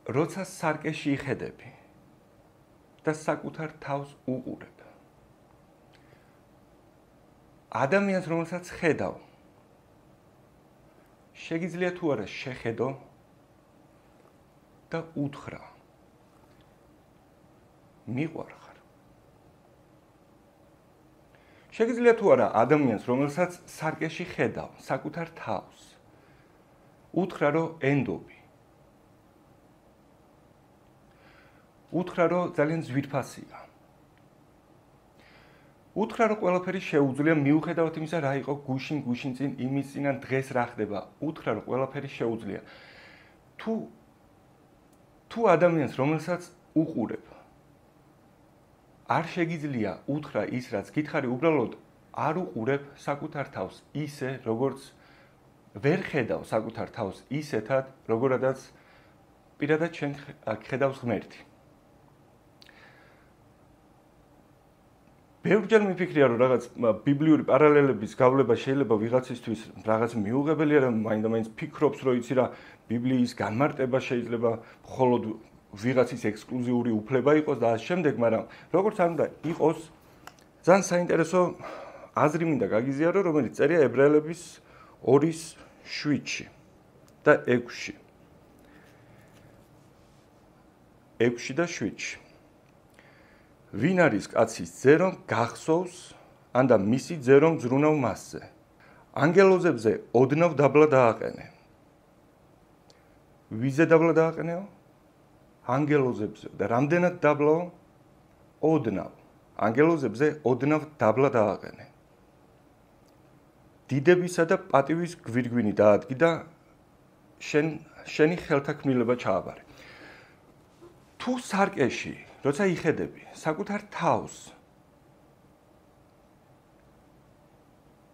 როცა სარკეში იხედები და საკუთარ თავს უყურებ. ადამიანს რომელსაც ხედავ, შეგიძლია თუ არა შეხედო და უთხრა. მიყვარხარ. შეგიძლია თუ არა ადამიანს რომელსაც სარკეში ხედავ, საკუთარ თავს, უთხრა რომ ენდობი. უთხრა რომ ძალიან ზვირფასია. უთხრა რომ ყველაფერი შეუძლია მიუხედავად იმისა რა იყო გუშინ წინ იმის წინან დღეს რა ხდება. უთხრა რომ ყველაფერი შეუძლია. თუ ადამიანს რომელსაც უყურებ არ შეგიძლია უთხრა ის რაც გითხარი უბრალოდ არ უყურებ საკუთარ თავს ისე როგორც ვერ ხედავ საკუთარ თავს ისეთად როგორადაც პირადად შენ ხედავს ღმერთი. ბევრჯერ მიფიქრია რომ რაღაც ბიბლიური პარალელების გავლება შეიძლება ვიღაცისთვის რაღაც მიუღებელია რომ მაინდა-მაინც ფიქრობს რომ იცი რა ბიბლიის განმარტება შეიძლება მხოლოდ ვიღაცის ექსკლუზიური უფლება იყოს და ამ შემდეგ, მაგრამ როგორც არ უნდა იყოს ძალიან საინტერესო აზრი მინდა გაგიზიარო, რომელიც წერია ებრაელების 2:7-ში და 6-ში. 6-ში და 7-ში. ვინ არის კაცის ძე რომ გახსოვს, ან და მისი ძე რომ ზრუნავ მასზე. ანგელოზებზე ოდნავ დაბლა დააყენე. ვიზე დაბლა დააყენეო? ანგელოზებზე და რამდენად დაბლაო? ოდნავ. ანგელოზებზე ოდნავ დაბლა დააყენე. დიდებისა და პატივის გვირგვინი დაადგი და შენი ხელთაქმნილება ჩააბარე. თუ სარკეში, როცა იხედები საკუთარ თავს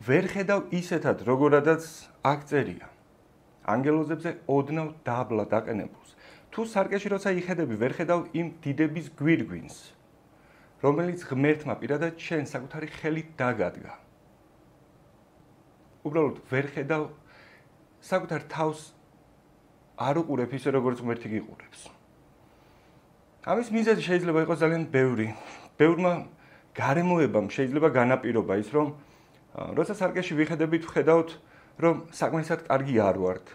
ვერ ხედავ ისეთად, როგორადაც აქ წერია. ანგელოზებზე ოდნავ დაბლა დაყენებულს. თუ სარკეში როცა იხედები ვერ ხედავ იმ დიდების გვირგვინს, რომელიც ღმერთმა პირადად შენ საკუთარი ხელით დაგადგა. უბრალოდ ვერ ხედავ საკუთარ თავს არ უყურებ ისე როგორც ღმერთი გიყურებს. ამის მიზეზი შეიძლება იყოს ძალიან ბევრი. ბევრმა გარემოებამ შეიძლება განაპირობა ის, რომ როცა სარკეში ვიხედებით, ვხედავთ, რომ საკმარისად კარგი არ ვართ.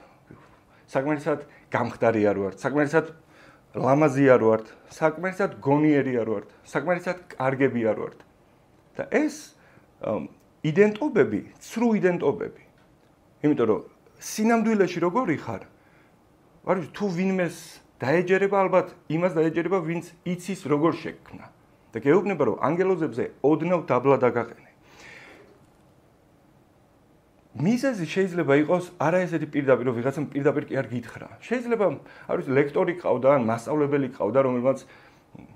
საკმარისად გამხდარი არ ვართ, საკმარისად ლამაზი არ ვართ, საკმარისად გონიერი არ ვართ, საკმარისად კარგები არ ვართ. და ეს იდენტობები, ცრუ იდენტობები. იმიტომ რომ სინამდვილეში როგორი ხარ? არ ვიცი, თუ ვინმეს დაეჯერება ალბათ იმას დაეჯერება, ვინც იცის როგორ შექმნა. და გეუბნება რომ ანგელოზებზე ოდნავ დაბლა დაგაყენე. მიზეზი შეიძლება იყოს არა ესეთი პირდაპირ, რომ ვიღაცამ პირდაპირ კი არ გითხრა. შეიძლება, არ ვიცი, ლექტორი ყავდა, ან მასწავლებელი ყავდა, რომელმაც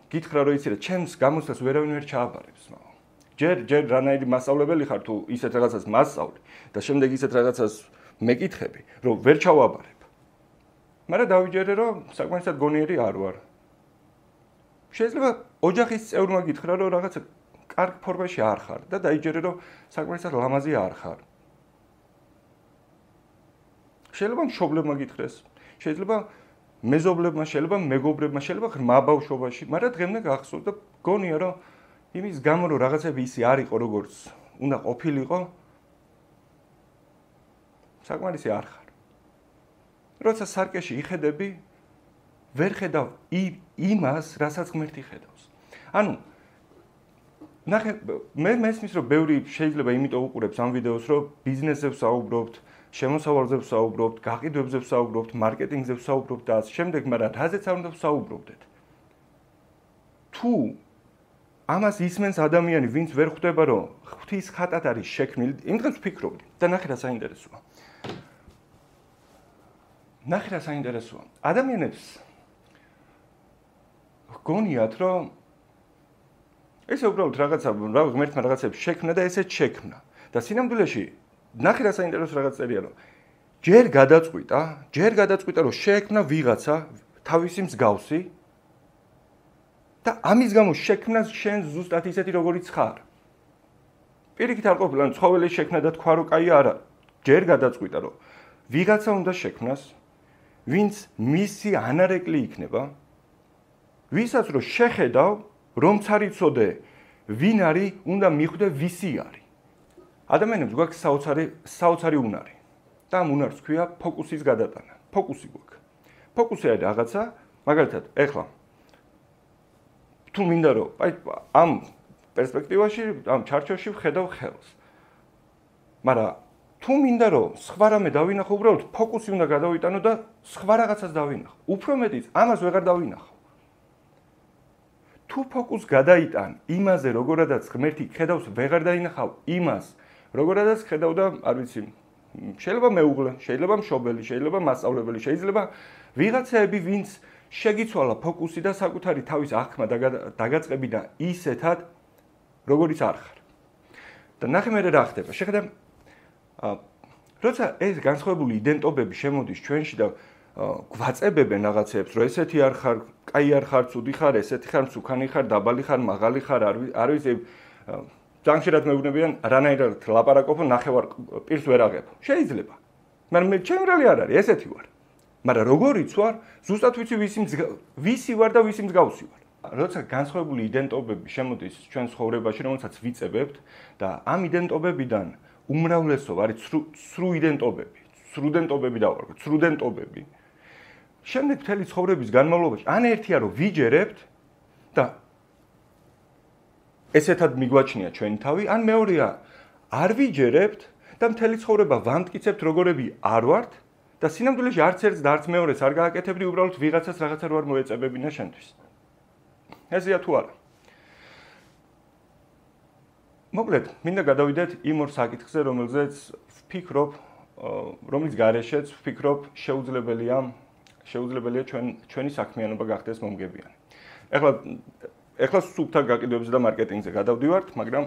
გითხრა, რომ იცი რა, ჩემს გამოცდას ვერავინ ვერ ჩააბარებს, მაგრამ ჯერ რანაირი მასწავლებელი ხარ თუ ისეთ რაღაცას მასწავლი და შემდეგ ისეთ რაღაცას მეკითხები, რომ ვერ ჩავაბარებ. მაგრამ დავიჯერე, რომ საკმარისად გონიერი არ ვარ. შეიძლება ოჯახის წევრმა გითხრა, რომ რაღაცა კარგ ფორმაში არ ხარ და დაიჯერე, რომ საკმარისად ლამაზი არ ხარ. შეიძლება მშობლებმა გითხრეს, შეიძლება მეზობლებმა, შეიძლება მეგობრებმა, შეიძლება ღრმა ბავშვობაში, მაგრამ დღემდე გახსოვს და გონია რომ იმის გამო რომ რაღაცები ისე არ იყო როგორც უნდა ყოფილიყო, საკმარისი არ ხარ. როცა სარკეში იხედები, ვერ ხედავ იმას, რასაც ღმერთი ხედავს. ანუ ნახე, მე მესმის რომ ბევრი შეიძლება იმიტომ უყურებს ამ ვიდეოს, რომ ბიზნესზე ვსაუბრობთ, შემოსავალზე ვსაუბრობთ, გაყიდვებზე ვსაუბრობთ, მარკეტინგზე ვსაუბრობთ და ასე შემდეგ, მაგრამ რაზეც არ უნდა ვსაუბრობდეთ. თუ ამას ისმენს ადამიანი, ვინც ვერ ხვდება, რომ ღვთის ხატად არის შექმნილი, იმ დღეს ვფიქრობდი და ნახე რა საინტერესოა. ნახე რა საინტერესოა. ადამიანებს გონიათ, რომ ეს უბრალოდ რაღაცა, ღმერთმა რაღაცებს შექმნა და ესეც შექმნა. და სინამდვილეში ნახე რა საინტერესო რაღაც წერია, რომ ჯერ გადაწყვიტა, რომ შეექმნა ვიღაცა თავისი მსგავსი და ამის გამო შექმნა შენ ზუსტად ისეთი როგორიც ხარ. პირიქით არ ყოფილა, ცხოველი შექმნა და თქვა რომ კაი არა. ჯერ გადაწყვიტა, რომ ვიღაცა უნდა შექმნას, ვინც მისი ანარეკლი იქნება, ვისაც რო შეხედავ, რომც არ იცოდე, ვინ არის, უნდა მიხვდე ვისი არის. ადამიანებს გვაქვს საოცარი უნარი. და ამ უნარს ქვია ფოკუსის გადატანა. ფოკუსი გვაქვს. ფოკუსი არის რაღაცა, მაგალითად, ეხლა თუ მინდა რომ ამ პერსპექტივაში, ამ ჩარჩოში ვხედავ ხელს. მაგრამ თუ მინდა რომ სხვა რამე დავინახო, უბრალოდ ფოკუსი უნდა გადავიტანო და სხვა რაღაცას დავინახო. უფრო მეტიც ამას ვეღარ დავინახო. თუ ფოკუს გადაიტან იმაზე, როგორადაც ღმერთი ხედავს, ვეღარ დაინახავ იმას, როგორადაც ხედავ და არ ვიცი, შეიძლება მეუღლე, შეიძლება მშობელი, შეიძლება მასწავლებელი, შეიძლება ვიღაცები, ვინც შეგიცვალა ფოკუსი და საკუთარი თავის აღქმა დაგაწყებინა ისეთად, როგორიც არ ხარ. და ნახე მე რა ხდება. შეხედა როცა ეს განსხვავებული იდენტობები შემოდის ჩვენში და გვაწებებენ რაღაცებს, რომ ესეთი არ ხარ, კაი არ ხარ, ცუდი ხარ, ესეთი ხარ, მსუქანი ხარ, დაბალი ხარ, მაღალი ხარ, არ ვიცი, ძალიან ხშირად მეუბნებიან, რანაირად ლაპარაკობ, ნახევარ პირს ვერ აღებ. შეიძლება. მაგრამ მე ჩემი რალი არ არის, ესეთი ვარ. მაგრამ როგორიც ვარ, ზუსტად ვიცი ვისი ვარ და ვისი მსგავსი ვარ. როცა განსხვავებული იდენტობები შემოდის ჩვენ ცხოვრებაში, რომელსაც ვიწებებთ და ამ იდენტობებიდან უმრავლესობა არის სრუ იდენტობები, სრუდენტობები დავარქვათ, სრუდენტობები. შემდეგ მთელი ცხოვრების განმავლობაში ან ერთია რომ ვიჯერებთ და ესეთად მიგვაჩნია ჩვენი თავი, ან მეორეა არ ვიჯერებთ და მთელი ცხოვრება ვამტკიცებთ როგორები არ ვართ და სინამდვილეში არც ერთს და არც მეორეს არ გააკეთებდი, უბრალოდ ვიღაცას რაღაცა რო არ მოეწებებინა შენთვის. ესეა თუ არა. მოკლედ, მინდა გადავიდეთ იმ ორ საკითხზე, რომელზეც ვფიქრობ, რომლის გარეშეც ვფიქრობ შეუძლებელია ჩვენი საქმიანობა გახდეს მომგებიანი. ეხლა სუფთა გაყიდვებზე და მარკეტინგზე გადავდივართ, მაგრამ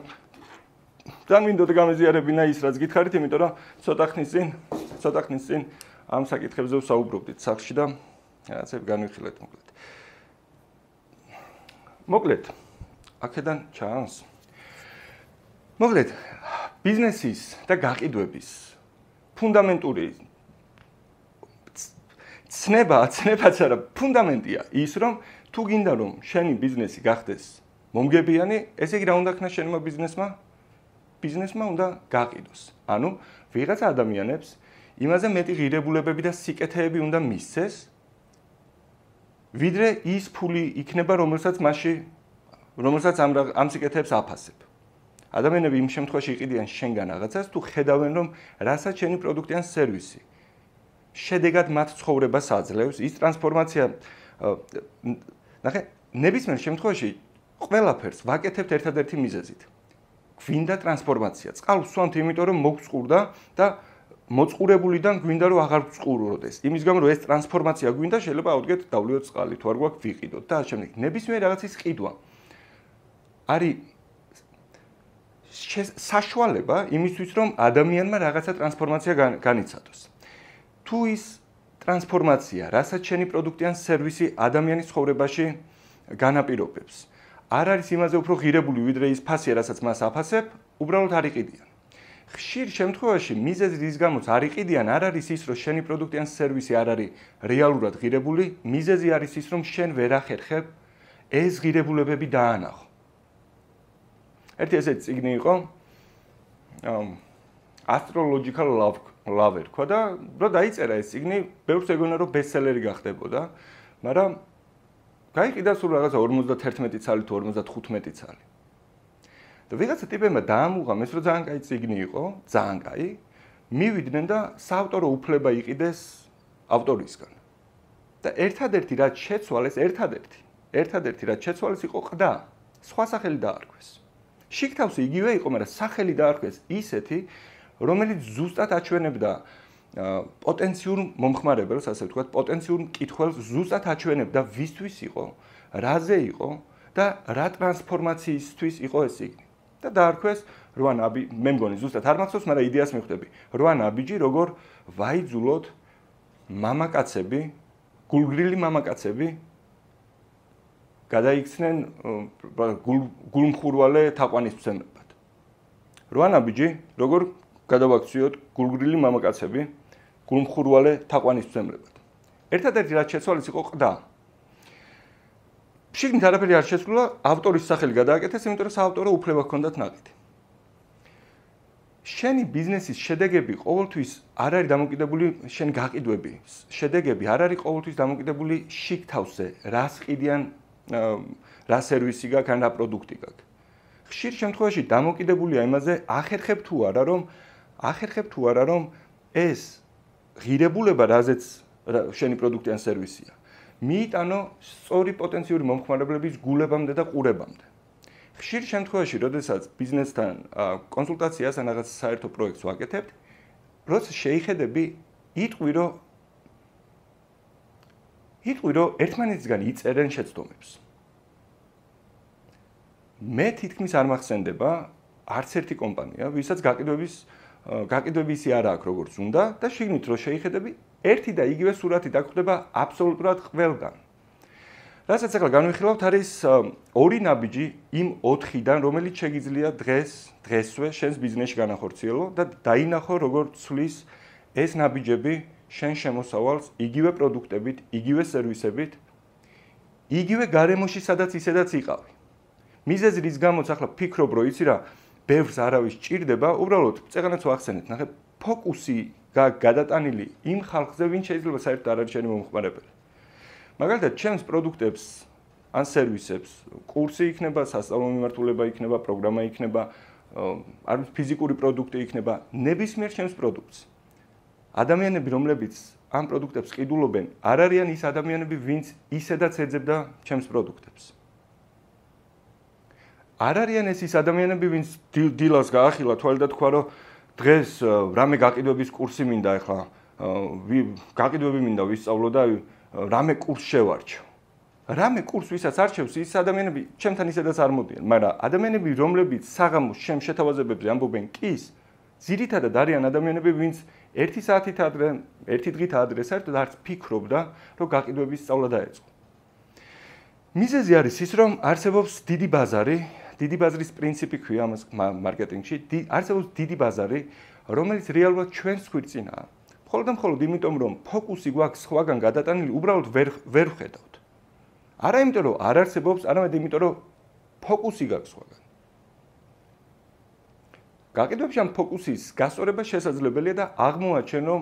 ძალიან მინდოდა გამეზიარებინა ის, რაც გითხარით, იმიტომ რომ ცოტა ხნის წინ ამ საკითხებზე ვსაუბრობდით სახლში და რაღაცები განვიხილეთ მოკლედ. მოკლედ, აქედან ჩანს. მოკლედ, ბიზნესის და გაყიდვების ფუნდამენტური ცნებაც არა, ფუნდამენტია ის, რომ თუ გინდა რომ შენი ბიზნესი გახდეს მომგებიანი, ესე იგი რა უნდა ქნას შენმა ბიზნესმა უნდა გაყიდოს. ანუ ვიღაცა ადამიანებს იმაზე მეტი ღირებულებები და სიკეთეები უნდა მისცეს, ვიდრე ის ფული იქნება, რომელსაც ამ სიკეთეებს აფასებ. ადამიანები იმ შემთხვევაში იყიდიან შენგან რაღაცას, თუ ხედავენ რომ რასაც შენი პროდუქტი ან სერვისი შედეგად მათ ცხოვრებას აძლევს, ის ტრანსფორმაცია ნახე, ნებისმიერ შემთხვევაში ყველაფერს ვაკეთებთ ერთადერთი მიზეზით. გვინდა ტრანსფორმაცია. წყალს ვსვამთ, იმიტომ რომ მოგწყურდა და მოწყურებულიდან გვინდა რომ აღარ ვწყურულოდეს. იმის გამო რომ ეს ტრანსფორმაცია გვინდა, შეიძლება ავდგეთ დავლიოთ წყალი, თუ არ გვაქვს ვიყიდოთ და ამ შემდეგ. ნებისმიერ რაღაცის ყიდვა არის საშუალება იმისთვის, რომ ადამიანმა რაღაცა ტრანსფორმაცია განიცადოს. თუ ის ტრანსფორმაცია, რასაც შენი პროდუქტი ან სერვისი ადამიანის ცხოვრებაში განაპირობებს, არ არის იმაზე უფრო ღირებული, ვიდრე ის ფასია, რასაც მას აფასებ, უბრალოდ არ იყიდიან. ხშირ შემთხვევაში მიზეზი რის გამოც არ იყიდიან, არ არის ის, რომ შენი პროდუქტი ან სერვისი არ არის რეალურად ღირებული, მიზეზი არის ის, რომ შენ ვერ ახერხებ ეს ღირებულებები დაანახო. ერთი ესეთი წიგნი იყო, Astrological Lover თქვა და რო დაიწერა ეს წიგნი, ბევრს ეგონა რომ ბესტსელერი გახდებოდა, მაგრამ გაიყიდა სულ რაღაცა 51 წალი თუ 55 წალი. და ვიღაცა ტიპებმა დაამუღამეს, რომ ძალიან კაი წიგნი იყო, ძალიან კაი, მივიდნენ და საავტორო უფლება იყიდეს ავტორისგან. და ერთადერთი რაც შეცვალეს, ერთადერთი რაც შეცვალეს იყო ყდა, სხვა სახელი დაარქვეს. შიგთავსი იგივე იყო, მაგრამ სახელი დაარქვეს ისეთი, რომელიც ზუსტად აჩვენებდა პოტენციურ მომხმარებელს, ასე ვთქვათ, პოტენციურ მკითხველს ზუსტად აჩვენებდა ვისთვის იყო, რაზე იყო და რა ტრანსფორმაციისთვის იყო ეს წიგნი. და დაარქვეს 8 ნაბიჯი, მე მგონი ზუსტად არ მახსოვს, მაგრამ იდეას მივხვდები. 8 ნაბიჯი, როგორ ვაიძულოთ მამაკაცები, გულგრილი მამაკაცები გადაიქცნენ გულმხურვალე თაყვანისმცემლებად. 8 ნაბიჯი, როგორ გადავაქციოთ გულგრილი მამაკაცები გულმხურვალე თაყვანისმცემლებად. ერთადერთი რაც შეცვალეს იყო ყდა. შიგნით არაფერი არ შეცვლა, ავტორის სახელი გადააკეთეს, იმიტომ რომ საავტორო უფლება ჰქონდათ ნაყიდი. შენი ბიზნესის შედეგები ყოველთვის არ არის დამოკიდებული შენი გაყიდვები. შედეგები არ არის ყოველთვის დამოკიდებული შიგ თავზე, რას ყიდიან, რა სერვისი გაქვს, ან რა პროდუქტი გაქვს. ხშირ შემთხვევაში დამოკიდებულია იმაზე, ახერხებ თუ არა რომ ეს ღირებულება, რაზეც შენი პროდუქტი ან სერვისია, მიიტანო სწორი პოტენციური მომხმარებლების გულებამდე და ყურებამდე. ხშირ შემთხვევაში, როდესაც ბიზნესთან კონსულტაციას ან რაღაც საერთო პროექტს ვაკეთებთ, როცა შეიხედები, იტყვი რომ ერთმანეთისგან იწერენ შეცდომებს. მე თითქმის არ მახსენდება არც ერთი კომპანია, ვისაც გაყიდვები ისე არ აქვს როგორც უნდა და შიგნით რო შეიხედები, ერთი და იგივე სურათი დაგხვდება აბსოლუტურად ყველგან. რასაც ახლა განვიხილავთ, არის ორი ნაბიჯი იმ 4-დან, რომელიც შეგიძლია დღესვე შენს ბიზნესში განახორციელო და დაინახო, როგორ ცვლის ეს ნაბიჯები შენ შემოსავალს იგივე პროდუქტებით, იგივე სერვისებით, იგივე გარემოში, სადაც ისედაც იყავი. მიზეზი რის გამოც ახლა ფიქრობ, რომ იცი რა, ბევრს არავის ჭირდება, უბრალოდ წეგანაც ვახსენეთ, ნახე, ფოკუსი გადატანილი იმ ხალხზე, ვინ შეიძლება საერთოდ არ არის შენი მომხმარებელი. მაგალითად, ჩემს პროდუქტებს ან სერვისებს, კურსი იქნება, სასწავლო მიმართულება იქნება, პროგრამა იქნება, არის ფიზიკური პროდუქტი იქნება, ნებისმიერ ჩემს პროდუქტს. ადამიანები, რომლებიც ამ პროდუქტებს ყიდულობენ, არ არიან ის ადამიანები, ვინც ისედაც ეძებდა ჩემს პროდუქტებს. არ არიან ის ადამიანები, ვინც დილას გაახილა თვალი და თქვა, რომ დღეს რამე გაყიდვების კურსი მინდა ახლა, გაყიდვები მინდა ვისწავლო და რამე კურს შევარჩევ. რამე კურს ვისაც არჩევს, ის ადამიანები ჩემთან ისედაც არ მოდიან, მაგრამ ადამიანები, რომლებიც საღამოს ჩემ შეთავაზებებზე ამბობენ კის, ძირითადად არიან ადამიანები, ვინც 1 საათით ადრე, 1 დღით ადრე საერთოდ არც ფიქრობდა, რომ გაყიდვების სწავლა დაეწყო. მიზეზი არის ის, რომ არსებობს დიდი ბაზარი, დიდი ბაზრის პრინციპი ქვია ამას მარკეტინგში, არსებობს დიდი ბაზარი, რომელიც რეალურად ჩვენს გვირწინაა. მხოლოდ და მხოლოდ იმიტომ, რომ ფოკუსი გვაქვს სხვაგან გადატანილი, უბრალოდ ვერ ვხედავთ. არა იმიტომ, რომ არ არსებობს, არამედ იმიტომ, რომ ფოკუსი გაქვს სხვაგან. გაყიდვებში ამ ფოკუსის გასწორება შესაძლებელია და აღმოაჩენ, რომ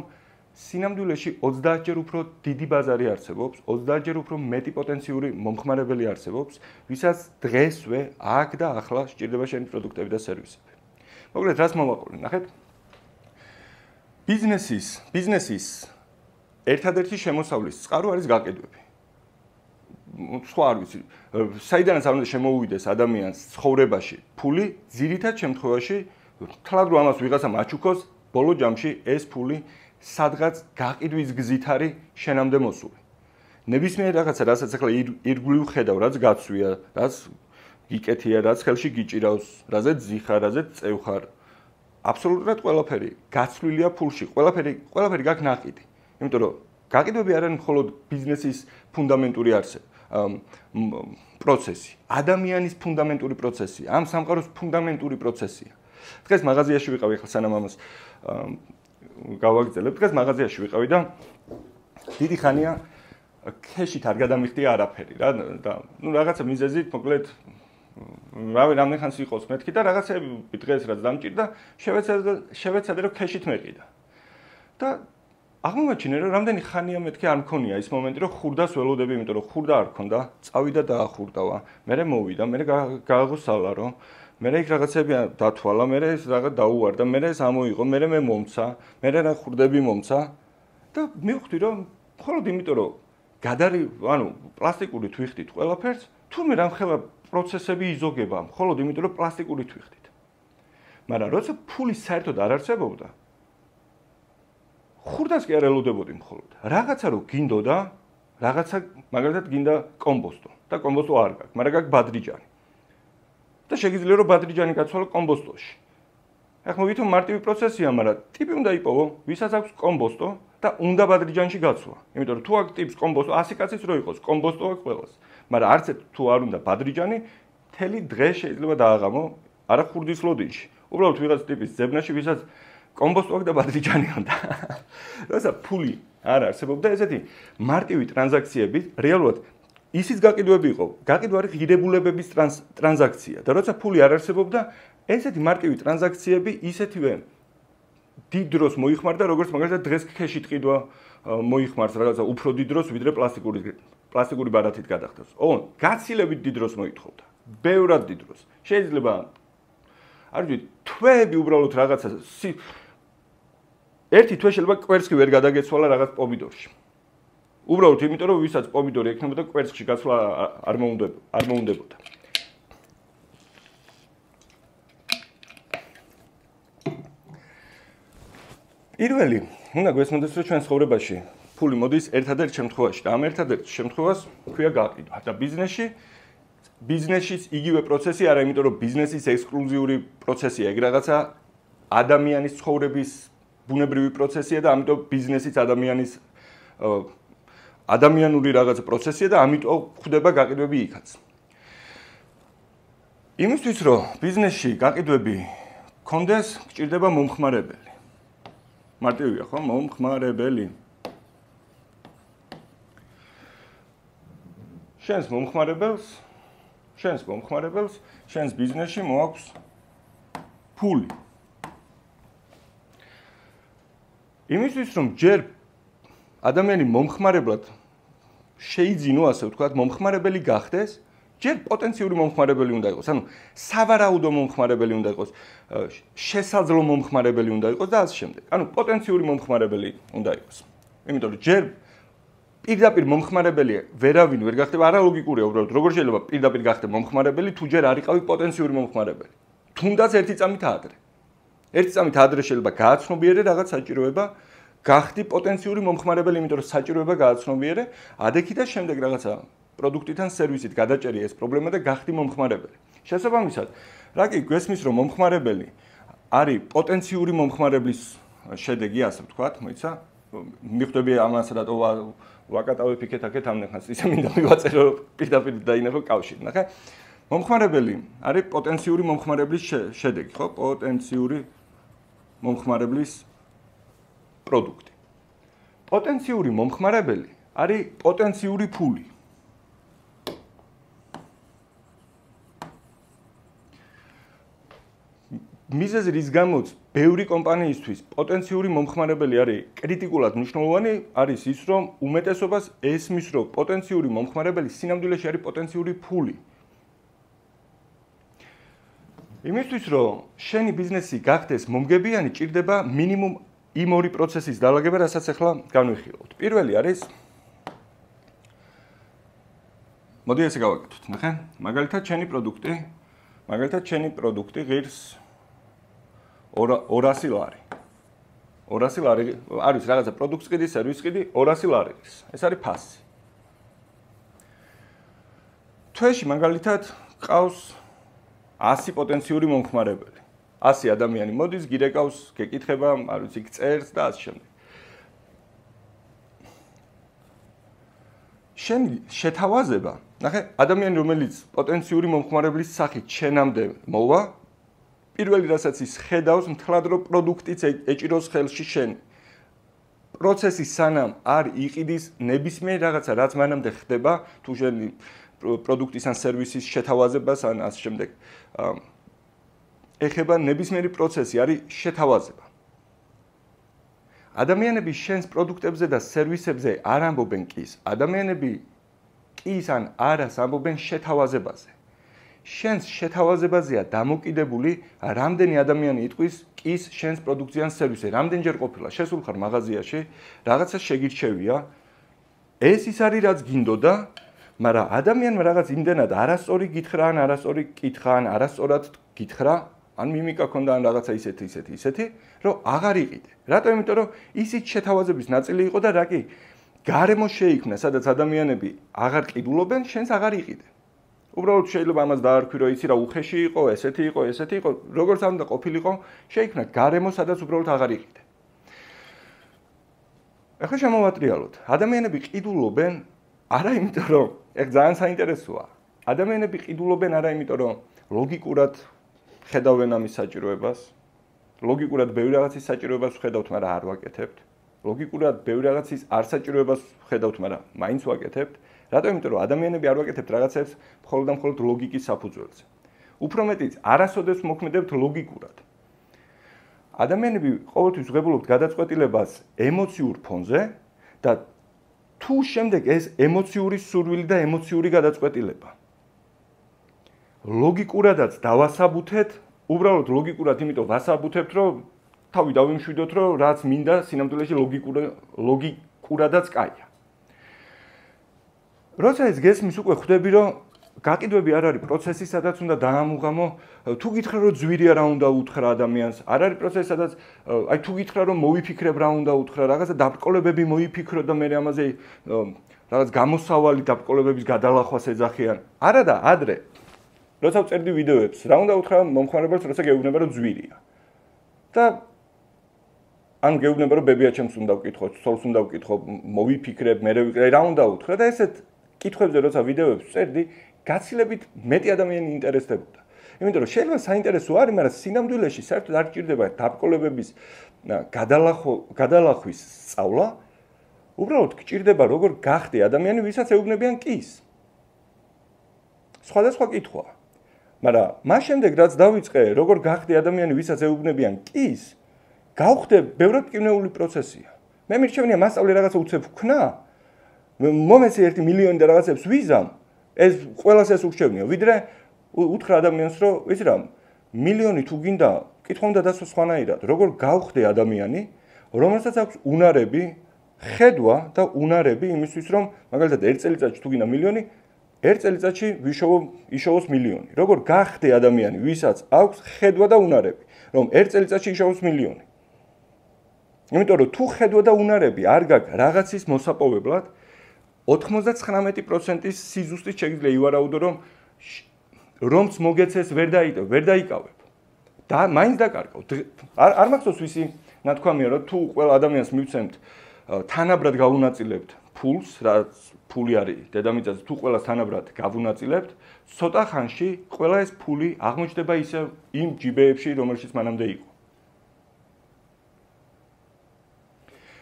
სინამდვილეში 30-ჯერ უფრო დიდი ბაზარი არსებობს, 30-ჯერ უფრო მეტი პოტენციური მომხმარებელი არსებობს, ვისაც დღესვე აქ და ახლა სჭირდება შენი პროდუქტები და სერვისები. მოკლედ, რას მოვაყოლე, ნახეთ. ბიზნესის ერთადერთი შემოსავლის წყარო არის გაყიდვები. სხვა არ ვიცი, საიდანაც არ უნდა შემოუვიდეს ადამიანს ცხოვრებაში ფული, ძირითად შემთხვევაში თლად რომ ამას ვიღაცამ აჩუქოს, ბოლო ჯამში ეს ფული სადღაც გაყიდვის გზით არის შენამდე მოსული. ნებისმიერ რაღაცა, რასაც ახლა ირგვლივ ხედავ, რაც გაცვია, რაც გიკეთია, რაც ხელში გიჭირავს, რაზეც ზიხარ, რაზეც წევხარ, აბსოლუტურად ყველაფერი გაცვლილია ფულში, ყველაფერი გაქვს ნაყიდი. იმიტომ რომ გაყიდვები არ არის მხოლოდ ბიზნესის ფუნდამენტური პროცესი, ადამიანის ფუნდამენტური პროცესია, ამ სამყაროს ფუნდამენტური პროცესია. დღეს მაღაზიაში ვიყავი, ახლა სანამ ამას გავაგრძელებ, დღეს მაღაზიაში ვიყავი და დიდი ხანია ქეშით არ გადამიხდია არაფერი რა და ნუ რაღაცა მიზეზით მოკლედ რამდენი ხანს იყოს მეთქი და რაღაცები დღეს რაც დამჭირდა შევეცადე რომ ქეშით მეყიდა. და აღმოაჩინე რომ რამდენი ხანია მეთქი არ მქონია ის მომენტი რომ ხურდას ველოდები, იმიტომ რომ ხურდა არ ქონდა, წავიდა და ახურდავა, მერე მოვიდა, მერე გააღო სალარო, მერე იქ რაღაცები დათვალა, მერე ეს რაღაც დაუვარდა, მერე ეს ამოიღო, მერე მე მომცა, მერე რა ხურდები მომცა და მივხვდი რომ მხოლოდ იმიტომ რომ პლასტიკურით ვიხდით ყველაფერს, თურმე რამხელა პროცესები იზოგება, მხოლოდ იმიტომ რომ პლასტიკურით ვიხდით. მაგრამ როცა ფული საერთოდ არ არსებობდა, ხურდას კი არ ელოდებოდი მხოლოდ. რაღაცა რო გინდოდა, რაღაცა მაგალითად გინდა კომბოსტო და კომბოსტო არ გაქვს, მაგრამ გაქვს ბადრიჯანი. და შეგიძლია რომ ბადრიჯანი გაცვალო კომბოსტოში. ახლა ვითომ მარტივი პროცესია, მაგრამ ტიპი უნდა იპოვო, ვისაც აქვს კომბოსტო და უნდა ბადრიჯანში გაცვლა. იმიტომ რომ თუ აქვს ტიპს კომბოსტო, 100 კაცის რო იყოს, კომბოსტო აქვს ყველას. მაგრამ არც თუ არ უნდა ბადრიჯანი, მთელი დღე შეიძლება დააღამო არა ხურდის ლოდინში. უბრალოდ ვიღაც ტიპის ძებნაში, ვისაც კომბოსტო და ბადრიჯანი უნდა. როცა ფული არ არსებობდა, ესეთი მარტივი ტრანზაქციები რეალურად ისიც გაყიდვები იყო. გაყიდვა არის ღირებულებების ტრანზაქცია და როცა ფული არ არსებობდა, ესეთი მარტივი ტრანზაქციები ისეთივე დიდ დროს მოიხმარდა, როგორც მაგალითად დღეს ქეშით ყიდვა მოიხმარს რაღაცა უფრო დიდ დროს, ვიდრე პლასტიკური ბარათით გადახდას. ოღონდ გაცილებით დიდ დროს მოითხოვდა. ბევრად დიდ დროს. შეიძლება არ ვიცი, თვეები უბრალოდ რაღაცა ერთი თვე შეიძლება კვერცხი ვერ გადაგეცვალა რაღაც პომიდორში. უბრალოდ იმიტომ რომ ვისაც პომიდორი ექნებოდა კვერცხში გაცვლა არ მოუნდებოდა. პირველი, უნდა გვესმოდეს რომ ჩვენ ცხოვრებაში ფული მოდის ერთადერთ შემთხვევაში და ამ ერთადერთ შემთხვევას ქვია გაყიდვა. და ბიზნესის იგივე პროცესი არა, იმიტომ რომ ბიზნესის ექსკლუზიური პროცესია, ეგ რაღაცა ადამიანის ცხოვრების ბუნებრივი პროცესია და ამიტომ ბიზნესიც ადამიანური რაღაცა პროცესია და ამიტომ ხდება გაყიდვები იქაც. იმისთვის რომ ბიზნესში გაყიდვები გქონდეს, გჭირდება მომხმარებელი. მარტივია ხო? მომხმარებელი. შენს მომხმარებელს, შენს ბიზნესში მოაქვს ფული. იმისთვის რომ ჯერ ადამიანი მომხმარებლად შეიძინო, ასე ვთქვათ, მომხმარებელი გახდეს, ჯერ პოტენციური მომხმარებელი უნდა იყოს. ანუ სავარაუდო მომხმარებელი უნდა იყოს, შესაძლო მომხმარებელი უნდა იყოს და ასე შემდეგ. ანუ პოტენციური მომხმარებელი უნდა იყოს. იმიტომ რომ ჯერ პირდაპირ მომხმარებელი ვერავინ ვერ გახდება, არა ლოგიკურია უბრალოდ. როგორ შეიძლება პირდაპირ გახდეს მომხმარებელი თუ ჯერ არ იყავი პოტენციური მომხმარებელი? თუნდაც ერთი წამით ადრე. ერთი წამით ადრე შეიძლება გააცნობიერე რაღაც საჭიროება, გახდი პოტენციური მომხმარებელი, იმიტომ რომ საჭიროება გააცნობიერე, ადექი და შემდეგ რაღაცა პროდუქტიდან სერვისით გადაჭერი ეს პრობლემა და გახდი მომხმარებელი. შესაბამისად, რა კი გვესმის რომ მომხმარებელი არის პოტენციური მომხმარებლის შედეგი, ასე ვთქვათ, მოიცა? მიხვდები ამას რატო ვაკატავებ იქეთ-აქეთ ამნახას, ისე მინდა მივაწერო პირდაპირ დაინახო კავშირი, ნახე? მომხმარებელი არის პოტენციური მომხმარებლის შედეგი, ხო? პოტენციური მომხმარებლის პროდუქტი. პოტენციური მომხმარებელი არის პოტენციური ფული. მიზეზი რის გამოც ბევრი კომპანიისთვის პოტენციური მომხმარებელი არის კრიტიკულად მნიშვნელოვანი, არის ის, რომ უმეტესობას ესმის, რომ პოტენციური მომხმარებელი სინამდვილეში არის პოტენციური ფული. იმისთვის, რომ შენი ბიზნესი გახდეს მომგებიანი, ჭირდება მინიმუმ იმ ორი პროცესის დალაგება, რასაც ახლა განვიხილავთ. პირველი არის მოდი ესე გავაკეთოთ, ნახე? მაგალითად, შენი პროდუქტი ღირს 200 ლარი. 200 ლარი არის რაღაცა პროდუქტს ყიდი, სერვისს ყიდი, 200 ლარი ღირს. ეს არის ფასი. თვეში მაგალითად ყავს 100 პოტენციური მომხმარებელი. 100 ადამიანი მოდის, გირეკავს, გეკითხება, არ ვიცი, წერს და ასე შემდეგ. შენი შეთავაზება, ნახე, ადამიანი რომელიც პოტენციური მომხმარებლის სახით შენამდე მოვა, პირველი რასაც ის ხედავს, მთლად რომ პროდუქტიც ეჭიროს ხელში შენ. პროცესი სანამ არ იყიდის ნებისმიერ რაღაცა, რაც მანამდე ხდება, თუ შენი პროდუქტის ან სერვისის შეთავაზებას ან ასე შემდეგ. ეხება ნებისმიერი პროცესი არის შეთავაზება. ადამიანები შენს პროდუქტებზე და სერვისებზე არ ამბობენ კის. ადამიანები კის ან არას ამბობენ შეთავაზებაზე. შენს შეთავაზებაზეა დამოკიდებული, რამდენი ადამიანი იტყვის კის შენს პროდუქტზე ან სერვისზე. რამდენჯერ ყოფილა შესულ ხარ მაღაზიაში, რაღაცა შეგირჩევია. ეს ის არის რაც გინდოდა, მაგრამ ადამიანმა რაღაც იმდენად არასწორი გითხრა ან არასწორი კითხა ან არასწორად გითხრა, ან მიმიკა ქონდა ან რაღაცა ისეთი, რომ აღარ იყიდე. რატო? იმიტომ რომ ისიც შეთავაზების ნაწილი იყო და რა კი გარემო შეიქმნა, სადაც ადამიანები აღარ ყიდულობენ, შენს აღარ იყიდე. უბრალოდ შეიძლება ამას დაარქვი, რომ იცი რა უხეში იყო, ესეთი იყო, როგორც უნდა ყოფილიყო, შეიქმნა გარემო, სადაც უბრალოდ აღარ იყიდე. ახლა შემოვატრიალოთ. ადამიანები ყიდულობენ არა იმიტომ, რომ ეგ ძალიან საინტერესოა. ადამიანები ყიდულობენ არა იმიტომ, რომ ლოგიკურად ხედავენ ამის საჭიროებას. ლოგიკურად ბევრი რაღაცის საჭიროებას ვხედავთ, მაგრამ არ ვაკეთებთ. ლოგიკურად ბევრი რაღაცის არ საჭიროებას ვხედავთ, მაგრამ მაინც ვაკეთებთ. რატომ? იმიტომ რომ ადამიანები არ ვაკეთებთ რაღაცებს მხოლოდ და მხოლოდ ლოგიკის საფუძველზე. უფრო მეტიც, არასოდეს მოქმედებთ ლოგიკურად. ადამიანები ყოველთვის ვღებულობთ გადაწყვეტილებას ემოციურ ფონზე და თუ შემდეგ ეს ემოციური სურვილი და ემოციური გადაწყვეტილება ლოგიკურადაც დავასაბუთეთ, უბრალოდ ლოგიკურად იმიტომ ვასაბუთებთ, რომ თავი დავიმშვიდოთ, რომ რაც მინდა სინამდვილეში ლოგიკურადაც კაია. როცა ეს გესმის უკვე ხვდები, რომ გაყიდვები არ არის პროცესი, სადაც უნდა დაამუღამო, თუ გითხრა რომ ძვირია რა უნდა უთხრა ადამიანს, არ არის პროცესი, სადაც აი თუ გითხრა რომ მოვიფიქრებ რა უნდა უთხრა, რაღაცა დაბრკოლებები მოიფიქრო და მე ამაზე რაღაც გამოსავალი დაბრკოლებების გადალახვას ეძახიან. არა და ადრე როცა ვწერდი ვიდეოებს, რა უნდა უთხრა მომხმარებელს, როცა გეუბნება რომ ძვირია. და ან გეუბნება რომ ბებიაჩემს უნდა ვკითხო, ცოლს უნდა ვკითხო, მოვიფიქრებ, მე რა უნდა უთხრა და ესეთ კითხვებზე როცა ვიდეოებს ვწერდი, გაცილებით მეტი ადამიანი ინტერესდებოდა. იმიტომ რომ შეიძლება საინტერესო არის, მაგრამ სინამდვილეში საერთოდ არ გჭირდება დაბრკოლებების გადალახვის სწავლა. უბრალოდ გჭირდება როგორ გახდე ადამიანი, ვისაც ეუბნებიან კის. სხვადასხვა კითხვაა. მაგრამ მას შემდეგ რაც დავიწყე, როგორ გახდე ადამიანი, ვისაც ეუბნებიან კის, გავხდე ბევრად მტკივნეული პროცესია. მე მირჩევნია მასწავლე რაღაცა უცებ ვქნა, მომეცი 1 მილიონი და რაღაცებს ვიზამ, ეს ყველას ეს ურჩევნია, ვიდრე უთხრა ადამიანს, რომ იცი რა, მილიონი თუ გინდა, კითხვა უნდა დასვა სხვანაირად, როგორ გავხდე ადამიანი, რომელსაც აქვს უნარები, ხედვა და უნარები იმისთვის, რომ მაგალითად 1 წელიწადში თუ გინდა მილიონი, 1 წელიწადში იშოვოს მილიონი. როგორ გახდე ადამიანი, ვისაც აქვს ხედვა და უნარები, რომ 1 წელიწადში იშოვოს მილიონი. იმიტომ რომ თუ ხედვა და უნარები არ გაქვს რაღაცის მოსაპოვებლად, 99% სიზუსტის შეგიძლია ივარაუდო, რომც მოგეცეს ვერ დაიკავებ. და მაინც დაკარგავ. არ მახსოვს ვისი ნათქვამია, რომ თუ ყველა ადამიანს მივცემთ თანაბრად გავუნაწილებთ ფულს, რაც ფული არის დედამიწაზე, თუ ყველას თანაბრად გავუნაწილებთ, ცოტა ხანში ყველა ეს ფული აღმოჩნდება ისევ იმ ჯიბეებში, რომელშიც მანამდე იყო.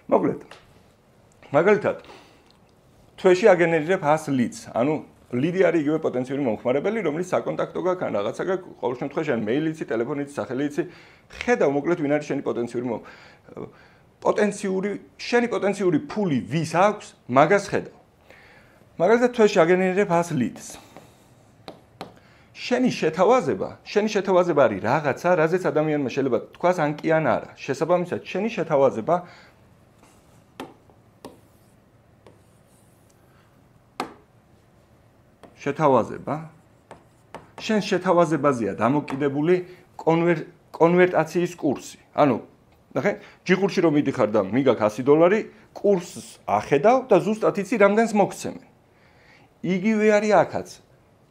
მოკლედ, მაგალითად, თვეში აგენერირებ 100 ლიდს, ანუ ლიდი არის იგივე პოტენციური მომხმარებელი, რომელიც საკონტაქტო გაქვს, ან რაღაცა გაქვს, ყოველ შემთხვევაში ან მეილი იცი, ტელეფონი იცი, სახელი იცი, ხედავ მოკლედ ვინ არის შენი შენი პოტენციური ფული ვის აქვს, მაგას ხედავ. მაგალითად, თვეში აგენერირებ 100 ლიდს. შენი შეთავაზება არის რაღაცა, რაზეც ადამიანმა შეიძლება თქვას ან კი ან არა. შესაბამისად, შენი შენ შეთავაზებაზეა დამოკიდებული კონვერტაციის კურსი. ანუ, ნახე, ჯიხურში რომ მიდიხარ და მიგაქვს $100, კურსს ახედავ და ზუსტად იცი რამდენს მოგცემენ. იგივე არის აქაც.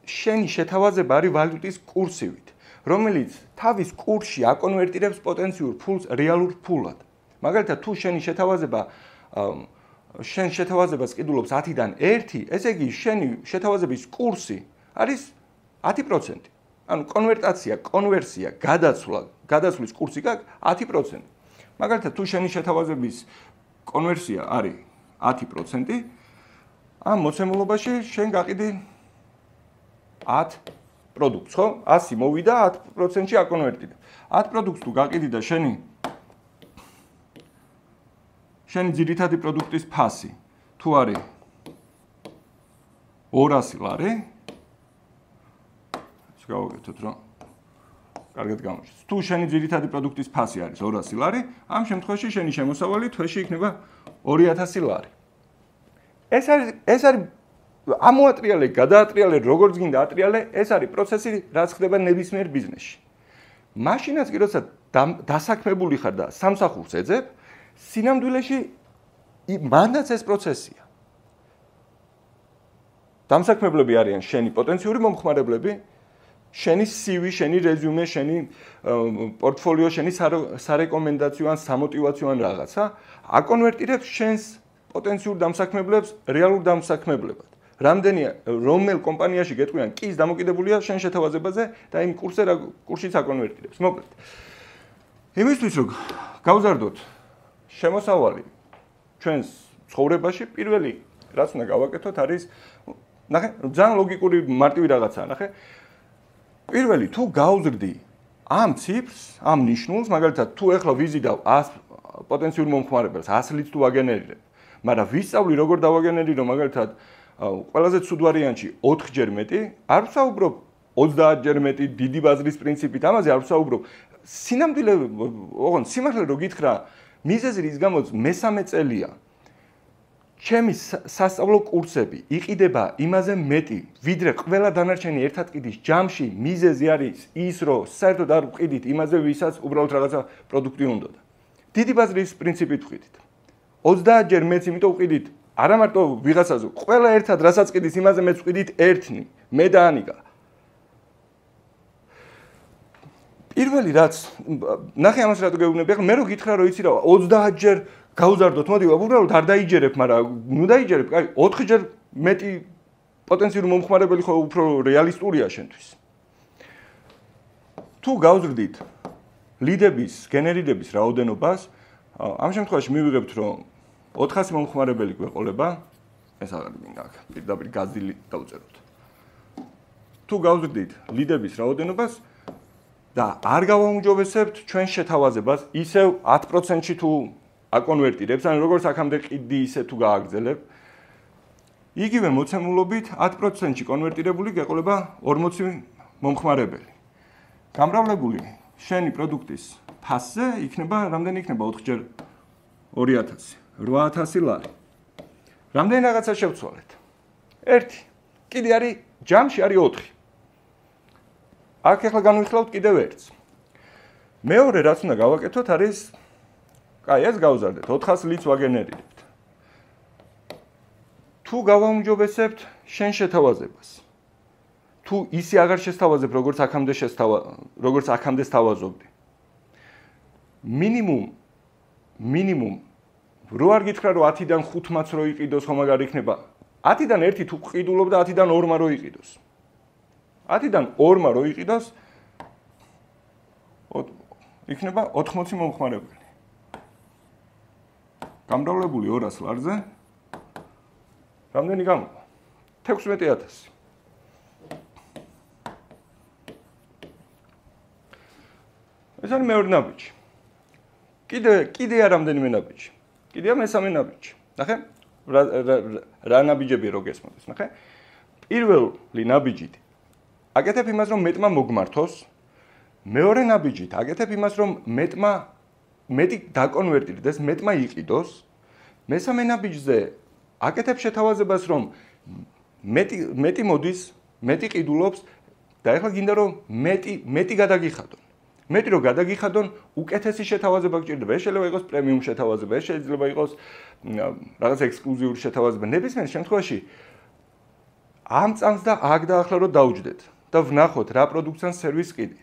შენი შეთავაზება არის ვალუტის კურსივით, რომელიც თავის კურსში აკონვერტირებს პოტენციურ ფულს რეალურ ფულად. მაგალითად, თუ შენ შეთავაზებას ყიდულობს 10-დან 1, ესე იგი შენი შეთავაზების კურსი არის 10%. ანუ კონვერსია, გადაცვლის კურსი გაქვს 10%. მაგალითად, თუ შენი შეთავაზების კონვერსია არის 10%, ამ მოცემულობაში შენ გაყიდი 10 პროდუქტს, ხო? 100 მოვიდა 10%-ში აკონვერტირებ. 10 პროდუქტს თუ გაყიდი და შენი ძირითადი პროდუქტის ფასი თუ არის 200 ლარი, გავაკეთოთ რომ კარგად გამოჩნდეს. თუ შენი ძირითადი პროდუქტის ფასი არის 200 ლარი, ამ შემთხვევაში შენი შემოსავალი თვეში იქნება 2000 ლარი. ეს არის ამოატრიალე, გადაატრიალე, როგორც გინდა ატრიალე, ეს არის პროცესი, რაც ხდება ნებისმიერ ბიზნესში. მაშინაც კი როცა დასაქმებული ხარ და სამსახურს ეძებ, სინამდვილეში მანდაც ეს პროცესია. დამსაქმებლები არიან შენი პოტენციური მომხმარებლები, შენი CV, შენი რეზიუმე, შენი პორტფოლიო, შენი სარეკომენდაციო ან სამოტივაციო ან რაღაცა, აკონვერტირებს შენს პოტენციურ დამსაქმებლებს რეალურ დამსაქმებლებად. რომელ კომპანიაში გეტყვიან კის დამოკიდებულია შენ შეთავაზებაზე და იმ კურსშიც აკონვერტირებს. მოკლედ. იმისთვის რომ გავზარდოთ შემოსავალი ჩვენს ცხოვრებაში პირველი რაც უნდა გავაკეთოთ არის ნახე ძალიან ლოგიკური მარტივი რაღაცაა ნახე პირველი თუ გავზრდი ამ ციფრს ამ ნიშნულს მაგალითად თუ ეხლა ვიზიდავ 100 პოტენციურ მომხმარებელს 100 ლიდს თუ ვაგენერირებ მაგრამ ვისწავლი როგორ დავაგენერირო მაგალითად ყველაზე ცუდ ვარიანტში 4-ჯერ მეტი არ ვსაუბრობ 30-ჯერ მეტი დიდი ბაზრის პრინციპით ამაზე არ ვსაუბრობ სინამდვილე ოღონდ სიმართლე რო გითხრა მიზეზი რის გამოც მესამე წელია ჩემი სასწავლო კურსები იყიდება იმაზე მეტი ვიდრე ყველა დანარჩენი ერთად ყიდის ჯამში მიზეზი არის ის რომ საერთოდ არ ვყიდით იმაზე ვისაც უბრალოდ რაღაცა პროდუქტი უნდოდა დიდი ბაზრის პრინციპით ვყიდით 30-ჯერ მეც იმიტომ ვყიდით არა მარტო ვიღაცაზე ყველა ერთად რასაც ყიდის იმაზე მეც ვყიდით ერთნი მე და ანიკა პირველი რაც ნახე ამას რატო გეუბნები ახლა მე რო გითხრა რომ იცი რა 30-ჯერ გავზარდოთ მოდი უბრალოდ არ დაიჯერებ მაგრამ ნუ დაიჯერებ კაი 4-ჯერ მეტი პოტენციური მომხმარებელი ხო უფრო რეალისტურია შენთვის თუ გავზრდით ლიდების გენერირების რაოდენობას ამ შემთხვევაში მივიღებთ რომ 400 მომხმარებელი გვეყოლება ეს აღარ მინდა აქ პირდაპირ გაზილი დავწეროთ თუ გავზრდით ლიდების რაოდენობას და არ გავაუმჯობესებთ ჩვენ შეთავაზებას ისევ 10%-ში თუ აკონვერტირებს ან როგორც აქამდე ყიდი ისე თუ გააგრძელებ იგივე მოცემულობით 10%-ში კონვერტირებული გეყოლება 40 მომხმარებელი გამრავლებული შენი პროდუქტის ფასზე იქნება რამდენი იქნება 4-ჯერ 2000 8000 ლარი რამდენი რაღაცა შევცვალეთ 1 კიდე არის ჯამში არის 4 აქ ახლა განვიხილავთ კიდევ ერთს მეორე რაც უნდა გავაკეთოთ არის კაი ეს გავზარდეთ 400 ლიდს ვაგენერირებთ თუ გავაუმჯობესებთ შენ შეთავაზებას თუ ისე აღარ შესთავაზებ როგორც აქამდე სთავაზობდი მინიმუმ რო არ გითხრა რომ 10-დან 5-მაც რო იყიდოს ხომ აღარ იქნება 10-დან 1 თუ ყიდულობ და 10-დან 2-მა რო იყიდოს 10-დან 2-მა რო იყიდოს იქნება 80 მომხმარებელი გამრავლებული 200 ლარზე რამდენი გამოვა 16000 ეს არის მეორე ნაბიჯი კიდე არ რამდენიმე ნაბიჯი კიდეა მესამე ნაბიჯი ნახე რა ნაბიჯები რო გესმოდეს ნახე პირველი ნაბიჯით აკეთებ იმას რომ მეტმა მოგმართოს მეორე ნაბიჯით აკეთებ იმას რომ მეტი დაკონვერტირდეს მეტმა იყიდოს მესამე ნაბიჯზე აკეთებ შეთავაზებას რომ მეტი მოდის მეტი ყიდულობს და ეხლა გინდა რომ მეტი გადაგიხადონ მეტი რო გადაგიხადონ უკეთესი შეთავაზება გჭირდება ეს შეიძლება იყოს პრემიუმ შეთავაზება ეს შეიძლება იყოს რაღაც ექსკლუზიური შეთავაზება ნებისმიერ შემთხვევაში ამ წამს და აქ დაახლა რომ დაუჯდეთ და ვნახოთ რა პროდუქტს ან სერვისს ყიდი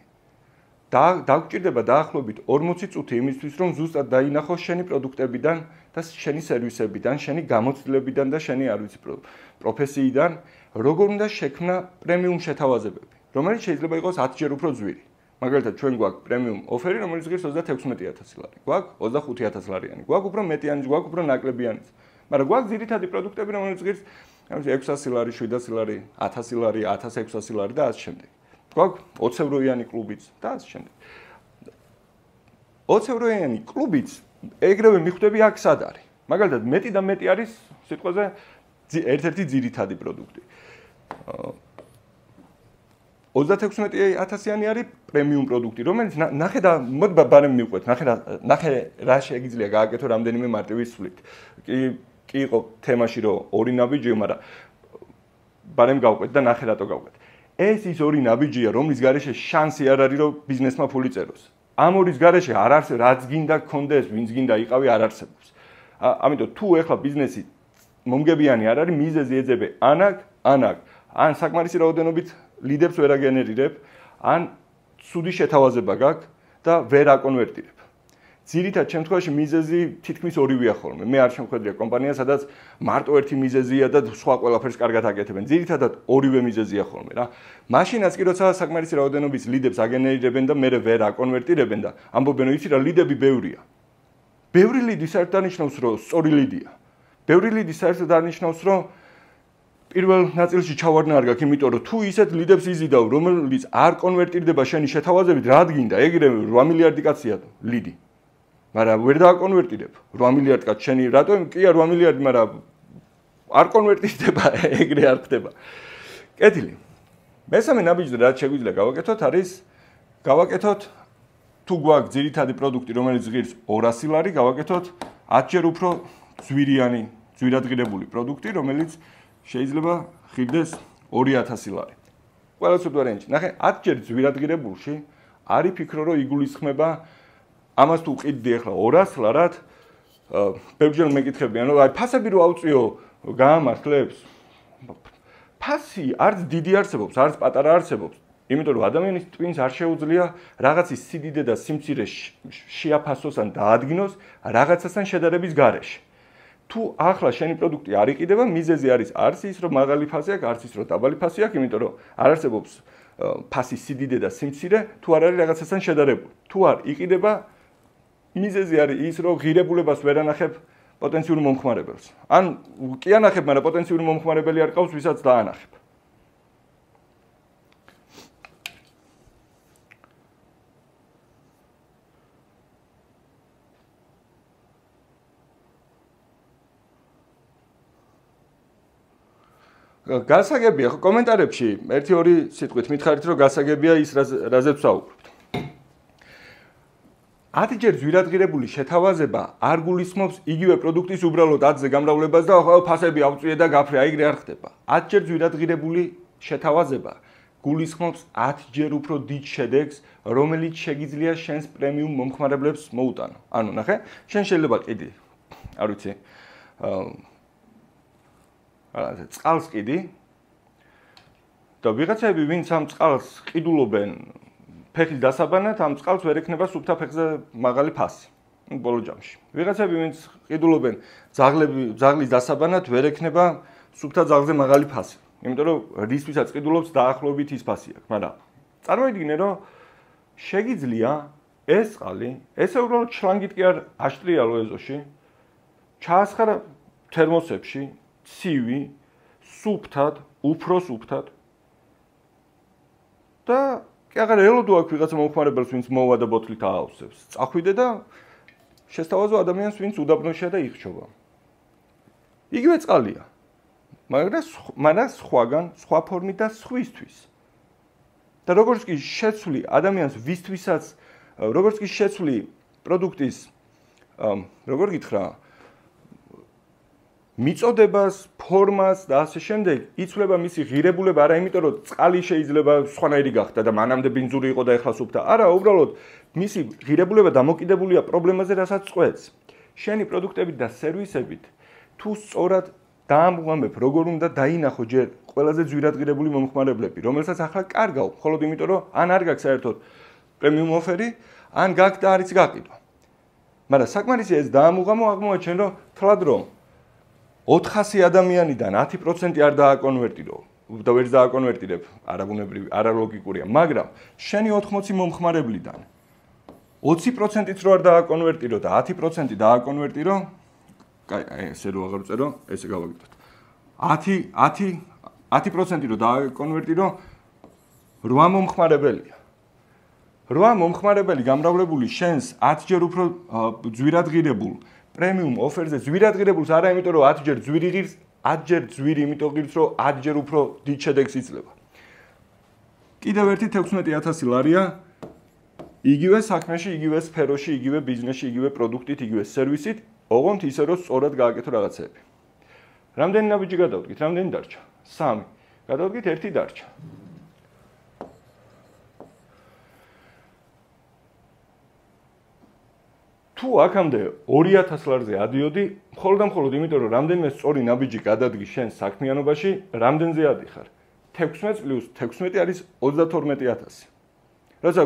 დაგჭირდება დაახლოებით 40 წუთი იმისთვის რომ ზუსტად დაინახოს შენი პროდუქტებიდან და შენი სერვისებიდან შენი გამოცდილებიდან და შენი არ ვიცი პროფესიიდან როგორ უნდა შექმნა პრემიუმ შეთავაზებები რომელიც შეიძლება იყოს 10-ჯერ უფრო ძვირი მაგალითად ჩვენ გვაქვს პრემიუმ ოფერი რომელიც ღირს 36000 ლარი გვაქვს 25000 ლარიანი გვაქვს უფრო მეტიანიც გვაქვს უფრო ნაკლებიანიც მაგრამ გვაქვს ძირითადი პროდუქტები რომელიც ღირს 600 ლარი 700 ლარი 1000 ლარი 1600 ლარი და ასე შემდეგ გვაქვს 20 ევროიანი კლუბიც და ასე შემდეგ 20 ევროიანი კლუბიც ეგრევე მიხვდები აქ სად არის მაგალითად მეტი და მეტი არის სიტყვაზე ერთ-ერთი ძირითადი პროდუქტი 36000-იანი არის პრემიუმ პროდუქტი, რომელიც ნახე და მოდი ბარემ მივყვეთ, ნახე რა შეიძლება გააკეთო რამდენიმე მარტივი სვლით. კი იყო თემაში რომ ორი ნაბიჯია, მაგრამ ბარემ გავყვეთ და ნახე რატო გავყვეთ. ეს ის ორი ნაბიჯია, რომლის გარეშე შანსი არ არის რომ ბიზნესმა ფული წეროს. ამ ორის გარეშე არ არსებობს, რაც გინდა გქონდეს, ვინც გინდა იყავი არ არსებობს. ამიტომ თუ ეხლა ბიზნესი მომგებიანი არ არის, მიზეზი ეძებე ან საკმარისი რაოდენობით ლიდებს ვერ აგენერირებ, ან ცუდი შეთავაზება გაქვს და ვერ აკონვერტირებ. ძირითად შემთხვევაში მიზეზი თითქმის ორივეა ხოლმე. მე არ შემხედრია კომპანია, სადაც მარტო ერთი მიზეზია და სხვა ყველაფერს კარგად აკეთებენ. ძირითადად ორივე მიზეზია ხოლმე რა. მაშინაც კი როცა საკმარისი რაოდენობის ლიდებს აგენერირებენ და მერე ვერ აკონვერტირებენ და ამბობენ, იცი რა, ლიდები ბევრია. ბევრი ლიდი საერთოდ არნიშნავს, რომ სწორი ლიდია. ბევრი ლიდი საერთოდ არნიშნავს, რომ პირველ ნაწილში ჩავარდნა არ გაქვს, იმიტომ რომ თუ ისეთ ლიდებს იზიდავ, რომელიც არ კონვერტირდება შენი შეთავაზებით, რა გინდა? ეგრე 8 მილიარდი კაციალიდი. მაგრამ ვერ დააკონვერტირებ 8 მილიარდ კაც შენი რატომ კი არ 8 მილიარდი, მაგრამ არ კონვერტირდება, ეგრე არ ხდება. კეთილი. მესამე ნაბიჯი რაც შეგვიძლია გავაკეთოთ არის გავაკეთოთ თუ გვაქვს ძირითადი პროდუქტი, რომელიც ღირს 200 ლარი, გავაკეთოთ 10 ჯერ უფრო ძვირიანი, ძვირადღირებული პროდუქტი, რომელიც შეიძლება ღირდეს 2000 ლარი. ყველა ცუდ ვარიანტი. ნახე, 10 ჯერ ძვირადღირებულში არ იფიქრო, რომ იგულისხმება ამას თუ ყიდდი ახლა 200 ლარად, ბევრჯერ მეკითხებიან, რომ აი ფასები რო ავწიო, გაამართლებს. ფასი არც დიდი არსებობს, არც პატარა არსებობს. იმიტომ რომ ადამიანის ტვინს არ შეუძლია რაღაცის სიდიდე და სიმცირე შეაფასოს ან დაადგინოს რაღაცასთან შედარების გარეშე. თუ ახლა შენი პროდუქტი არ იყიდება, მიზეზი არის არც ის, რომ მაღალი ფასი აქვს, არც ის, რომ დაბალი ფასი აქვს, იმიტომ რომ არ არსებობს ფასის სიდიდე და სიმცირე, თუ არ არის რაღაცასთან შედარებული. თუ არ იყიდება, მიზეზი არის ის, რომ ღირებულებას ვერ ანახებ პოტენციურ მომხმარებელს. ან კი ანახებ, მაგრამ პოტენციური მომხმარებელი არ ყავს, ვისაც დაანახებ. გასაგებია ხო კომენტარებში 1-2 სიტყვით მითხარით, რომ გასაგებია ის რაზეც ვსაუბრობთ. 10 ჯერ ძვირადღირებული შეთავაზება არ გულისხმობს იგივე პროდუქტის უბრალოდ 10-ზე გამრავლებას და ხო ფასები ავწვიე და გაფრე, აიგრე არ ხდება. 10 ჯერ ძვირადღირებული შეთავაზება გულისხმობს 10 ჯერ უფრო დიდ შედეგს, რომელიც შეგიძლია შენს პრემიუმ მომხმარებლებს მოუტანო. ანუ ნახე, შენ შეიძლება ყიდი, არ ვიცი, წყალს ყიდი და ვიღაცები ვინც ამ წყალს ყიდულობენ ფეხის დასაბანად, ამ წყალს ვერ ექნება სუფთა ფეხზე მაღალი ფასი. ბოლო ჯამში. ვიღაცები ვინც ყიდულობენ ძაღლის დასაბანად, ვერ ექნება სუფთა ძაღლზე მაღალი ფასი. იმიტომ რომ რისთვისაც ყიდულობს დაახლოებით ის ფასი აქვს, მაგრამ წარმოიდგინე რომ შეგიძლია ეს წყალი, ესე უბრალოდ შლანგით კი არ აშტრიალო ეზოში, ჩაასხარა თერმოსებში, ცივი, სუფთად, უფრო სუფთად და კი აღარ ელოდო აქვს ვიღაცა მომხმარებელს, ვინც მოვა და ბოთლით აავსებს. წახვიდე და შესთავაზო ადამიანს, ვინც უდაბნოშია და იხჩობა. იგივე წყალია. მაგრამ სხვაგან, სხვა ფორმით და სხვისთვის. და როგორც კი შეცვლი ადამიანს ვისთვისაც, როგორც კი შეცვლი პროდუქტის, როგორ გითხრა, მიწოდებას, ფორმას და ასე შემდეგ, იცვლება მისი ღირებულება, არა იმიტომ რომ წყალი შეიძლება სხვანაირი გახდა და მანამდე ბინძური იყო და ეხლა სუფთა. არა, უბრალოდ მისი ღირებულება დამოკიდებულია პრობლემაზე, რასაც წყვეტს. შენი პროდუქტებით და სერვისებით თუ სწორად დაამუღამებ, როგორ უნდა დაინახო ჯერ ყველაზე ძვირადღირებული მომხმარებლები, რომელსაც ახლა კარგავ, მხოლოდ იმიტომ რომ ან არ გაქვს საერთოდ პრემიუმ ოფერი, ან გაქვს და არიც გაყიდვა. მაგრამ საკმარისია ეს დაამუღამო, აღმოაჩენ რომ თლად რომ 400 ადამიანიდან 10% არ დააკონვერტირო და ვერ დააკონვერტირებ, არაბუნებრივი, არალოგიკურია, მაგრამ შენი 80 მომხმარებლიდან 20%-იც რო არ დააკონვერტირო და 10% დააკონვერტირო, კაი, ესე რო აღარ წერო, ესე გავაკეთოთ. 10% რო დააკონვერტირო, 8 მომხმარებელია. 8 მომხმარებელი გამრავლებული შენს 10 ჯერ უფრო ძვირადღირებულ პრემიუმ ოფერზე ძვირადღირებულს არა, იმიტომ რომ 10 ჯერ ძვირი ღირს, 10 ჯერ ძვირი, იმიტომ ღირს, რომ 10 ჯერ უფრო დიდ შედეგს იძლევა. კიდევ ერთი 16000 ლარია იგივე საქმეში, იგივე სფეროში, იგივე ბიზნესში, იგივე პროდუქტით, იგივე სერვისით, ოღონდ ისე რომ სწორად გააკეთო რაღაცები. რამდენი ნაბიჯი გადავდგით? რამდენი დარჩა? 3. გადავდგით, 1 დარჩა. თუ აქამდე 2000 ლარზე ადიოდი, მხოლოდ და მხოლოდ იმიტომ რომ რამდენიმე სწორი ნაბიჯი გადადგი შენ საქმიანობაში, რამდენზე ადიხარ? 16 + 16 არის 32000. როცა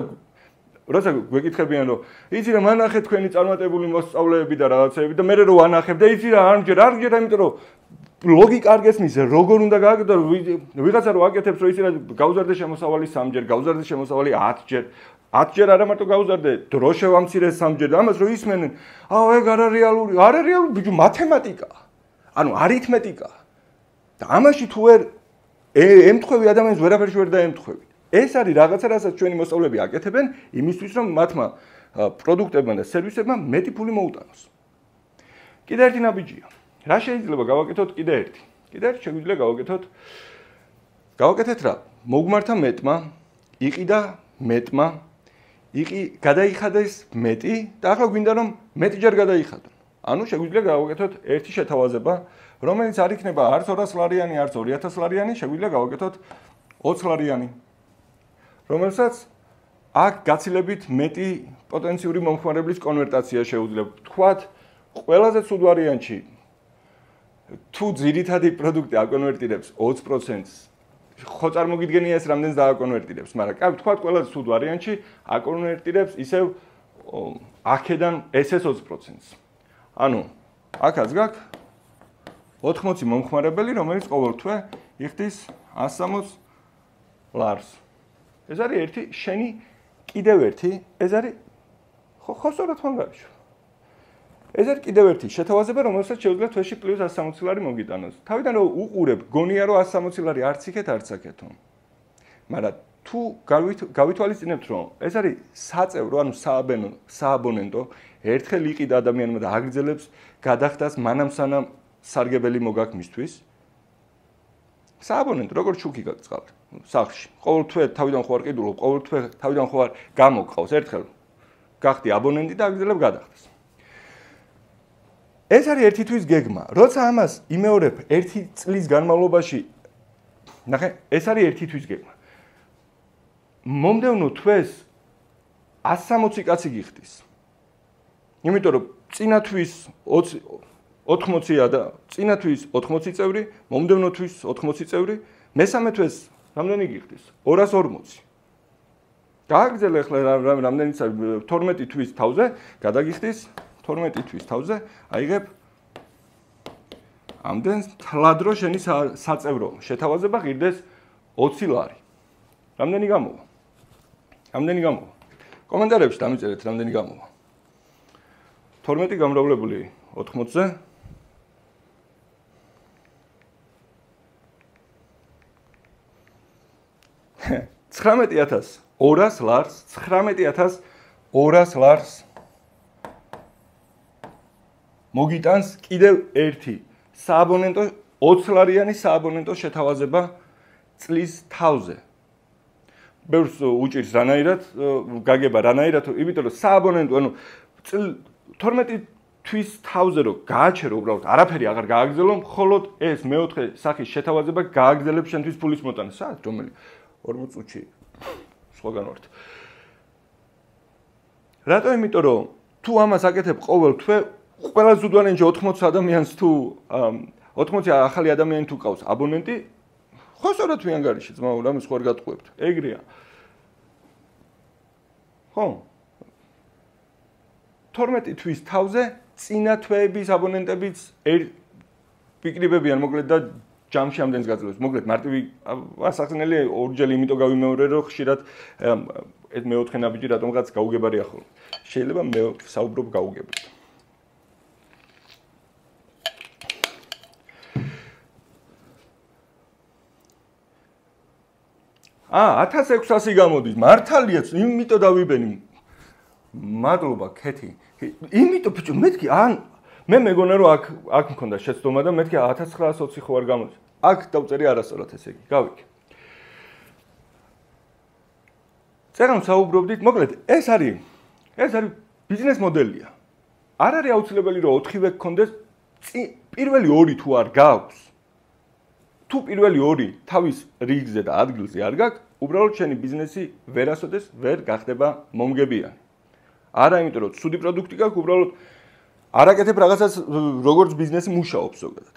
როცა გვეკითხებიან რომ იცი რა მანახეთ თქვენი წარმატებული მოსწავლეები და რაღაცეები და მე რო ანახებ და იცი რა არჯერ, იმიტომ რომ ლოგიკა არ გესმის როგორ უნდა გააკეთო ვიღაცა რო აკეთებს რომ იცი რა გავზარდე შემოსავალი 3-ჯერ, გავზარდე შემოსავალი 10-ჯერ 10-ჯერ არა მარტო გავზარდე, დრო შევამცირე 3-ჯერ და ამას რო ისმენენ, ეგ არარეალური ბიჭო მათემატიკა. ანუ არითმეტიკა. და ამაში თუ ვერ ემთხვევი ადამიანს ვერაფერში ვერ დაემთხვევი. ეს არის რაღაცა, რასაც ჩვენი მოსწავლეები აკეთებენ იმისთვის, რომ მათმა პროდუქტებმა და სერვისებმა მეტი ფული მოუტანოს. კიდე ერთი ნაბიჯია. რა შეიძლება გავაკეთოთ კიდე ერთი? კიდე ერთი შეგვიძლია გავაკეთეთ რა? მოგმართა მეტმა, იყიდა მეტმა, გადაიხადეს მეტი და ახლა გვინდა რომ მეტჯერ გადაიხადონ. ანუ შეგვიძლია გავაკეთოთ ერთი შეთავაზება, რომელიც არ იქნება არც 200 ლარიანი, არც 2000 ლარიანი, შეგვიძლია გავაკეთოთ 20 ლარიანი. რომელსაც აქ გაცილებით მეტი პოტენციური მომხმარებლის კონვერტაცია შეუძლია. თქვათ, ყველაზე ცუდ ვარიანტში თუ ძირითადი პროდუქტი აკონვერტირებს 20%-ს, ხო წარმოგიდგენია ეს რამდენს დააკონვერტირებს, მაგრამ კაი, თქვათ, ყველაზე ცუდ ვარიანტში აკონვერტირებს ისევ აქედან SS 20%-ს. ანუ აქაც გაქვს 80 მომხმარებელი, რომელიც ყოველთვე იხდის 160 ლარს. ეს არის ერთი შენი კიდევ ერთი, ეს არის ხო სწორად ხონგარიშო. ეს არის კიდევ ერთი შეთავაზება, რომელსაც შეუძლია თვეში პლუს 160 ლარი მოგიტანოს. თავიდან რომ უყურებ, გონია რომ 160 ლარი არც იქეთ, არც აქეთო. მაგრამ თუ გავითვალისწინებთ, რომ ეს არის საწევრო, ანუ სააბონენტო, ერთხელ იყიდა ადამიანმა და აგრძელებს გადახდას მანამ სანამ სარგებელი მოგაქვს მისთვის. სააბონენტო, როგორც შუქი გაწყალთ სახლში. ყოველთვე თავიდან ხო არ ყიდულობ, ყოველთვე თავიდან ხო არ გამოგყავს, ერთხელ გახდი აბონენტი და აგრძელებ გადახდას. ეს არის ერთი თვის გეგმა. როცა ამას იმეორებ ერთი წლის განმავლობაში, ნახე, ეს არის ერთი თვის გეგმა. მომდევნო თვეს 160 კაცი გიხდის. იმიტომ რომ წინა თვის 80-ია და წინა თვის 80 წევრი, მომდევნო თვის 80 წევრი, მესამე თვეს რამდენი გიხდის? 240. გააგრძელე ახლა რამდენიც 12 თვის თავზე, გადაგიხდის 12 თვის თავზე, აიღებ ამდენ თლად რო შენი საწევრო შეთავაზება ღირდეს 20 ლარი. რამდენი გამოვა? რამდენი გამოვა? კომენტარებში დამიწერეთ რამდენი გამოვა. 12 გამრავლებული 80-ზე 19200 ლარს, 19200 ლარს მოგიტანს კიდევ ერთი სააბონენტო 20 ლარიანი სააბონენტო შეთავაზება წლის თავზე. ბევრს უჭირს რანაირად, გაგება რანაირად, იმიტომ რომ სააბონენტო, ანუ 12 თვის თავზე რო გააჩერო უბრალოდ არაფერი აღარ გააგრძელო, მხოლოდ ეს მეოთხე სახის შეთავაზება გააგრძელებს შენთვის ფულის მოტანას. საათ რომელი 40 წუთში სხვაგან ვართ. რატო? იმიტომ რომ თუ ამას აკეთებ ყოველთვე, ყველა ზუდვანენში 80 ადამიანს თუ 80 ახალი ადამიანი თუ ყავს აბონენტი, ხო სწორად ვიანგარიში ძმა, რამის ხო არ გატყუებთ. ეგრეა. ხო? 12 თვის თავზე წინა თვეების აბონენტებიც პიკრიბებიან, მოკლედ და ჯამში ამდენს გაძლევს. მოკლედ მარტივი ასახსნელი ორჯერ იმიტომ გავიმეორე, რომ ხშირად ეს მეოთხე ნაბიჯი რატომღაც გაუგებარია ხოლმე. შეიძლება მე საუბრობ გაუგებროთ. ა 1600 გამოდის. მართალია, იმიტომ დავიბენი. მადლობა, ქეთი. იმიტომ ბიჭო, მეთქი მე მეგონა რომ აქ მქონდა შეცდომა და მეთქი 1920 ხო არ გამოდის. აქ დავწერი არასწორად ესე იგი. გავიქე. წერან საუბრობდით, მოკლედ ეს არის ბიზნეს მოდელია. არ არის აუცილებელი რომ 4-ვე გქონდეს, პირველი 2 თუ არ გაქვს. თუ პირველი 2 თავის რიგზე და ადგილზე არ გაქვს, უბრალოდ შენი ბიზნესი ვერასოდეს ვერ გახდება მომგებიანი. არა იმიტომ რომ ცუდი პროდუქტი გაქვს, უბრალოდ არ აკეთებ რაღაცას, როგორც ბიზნესი მუშაობს ზოგადად.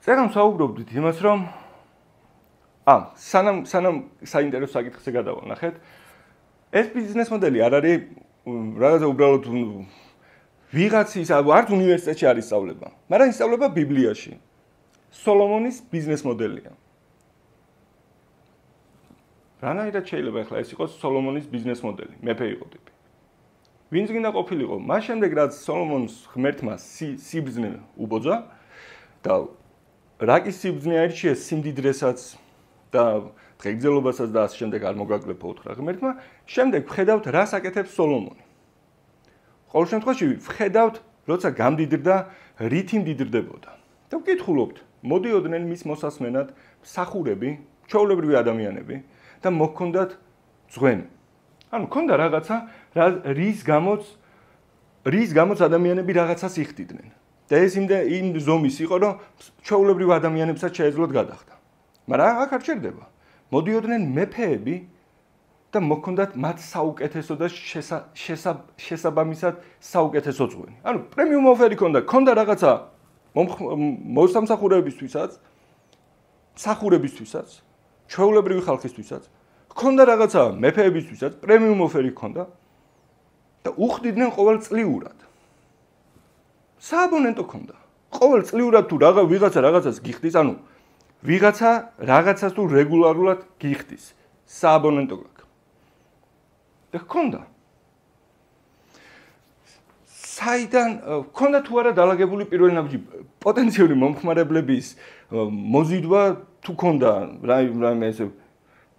წერან საუბრობდით იმას, რომ სანამ საინტერესო საკითხზე გადავალ, ნახეთ, ეს ბიზნეს მოდელი არ არის რაღაცა უბრალოდ ვიღაცის არც უნივერსიტეტში არ ისწავლება, მაგრამ ისწავლება ბიბლიაში. სოლომონის ბიზნეს მოდელია. რანაირად შეიძლება ახლა ეს იყოს სოლომონის ბიზნეს მოდელი, მეფე იყო ტიპი. ვინც გინდა ყოფილიყო, მას შემდეგ რაც სოლომონს ღმერთმა სიბრძნე უბოძა და რაკის სიბრძნე აირჩიეს სიმდიდრესაც და დღეგრძელობასაც და ასე შემდეგ არ მოგაგლებო უთხრა ღმერთმა, შემდეგ ვხედავთ რას აკეთებს სოლომონი. ყოველ შემთხვევაში ვხედავთ, როცა გამდიდრდა, რითი მდიდრდებოდა. და ვკითხულობთ, მოდიოდნენ მის მოსასმენად მსახურები, ჩვეულებრივი ადამიანები და მოჰქონდათ ძღვენი. ანუ ქონდა რაღაცა, რის გამოც ადამიანები რაღაცას იხდიდნენ. და ეს იმ ზომის იყო, რომ ჩვეულებრივ ადამიანებსაც შეეძლოთ გადახდა. მაგრამ აქ არ ჩერდება. მოდიოდნენ მეფეები და მოჰქონდათ მათ საუკეთესო და შესაბამისად საუკეთესო ძღვენი. ანუ პრემიუმ ოფერი ქონდა რაღაცა მოსამსახურეებისთვისაც, მსახურებისთვისაც, ჩვეულებრივი ხალხისთვისაც, ქონდა რაღაცა მეფეებისთვისაც, პრემიუმ ოფერი ქონდა და უხდიდნენ ყოველწლიურად. სააბონენტო ქონდა. ყოველწლიურად თუ ვიღაცა რაღაცას გიხდის, ანუ ვიღაცა რაღაცას თუ რეგულარულად გიხდის, სააბონენტო გაქვს. და ქონდა. საიდან ქონდა თუ არა დალაგებული პირველი ნაბიჯი პოტენციური მომხმარებლების მოზიდვა თუ ქონდა რაიმე ესე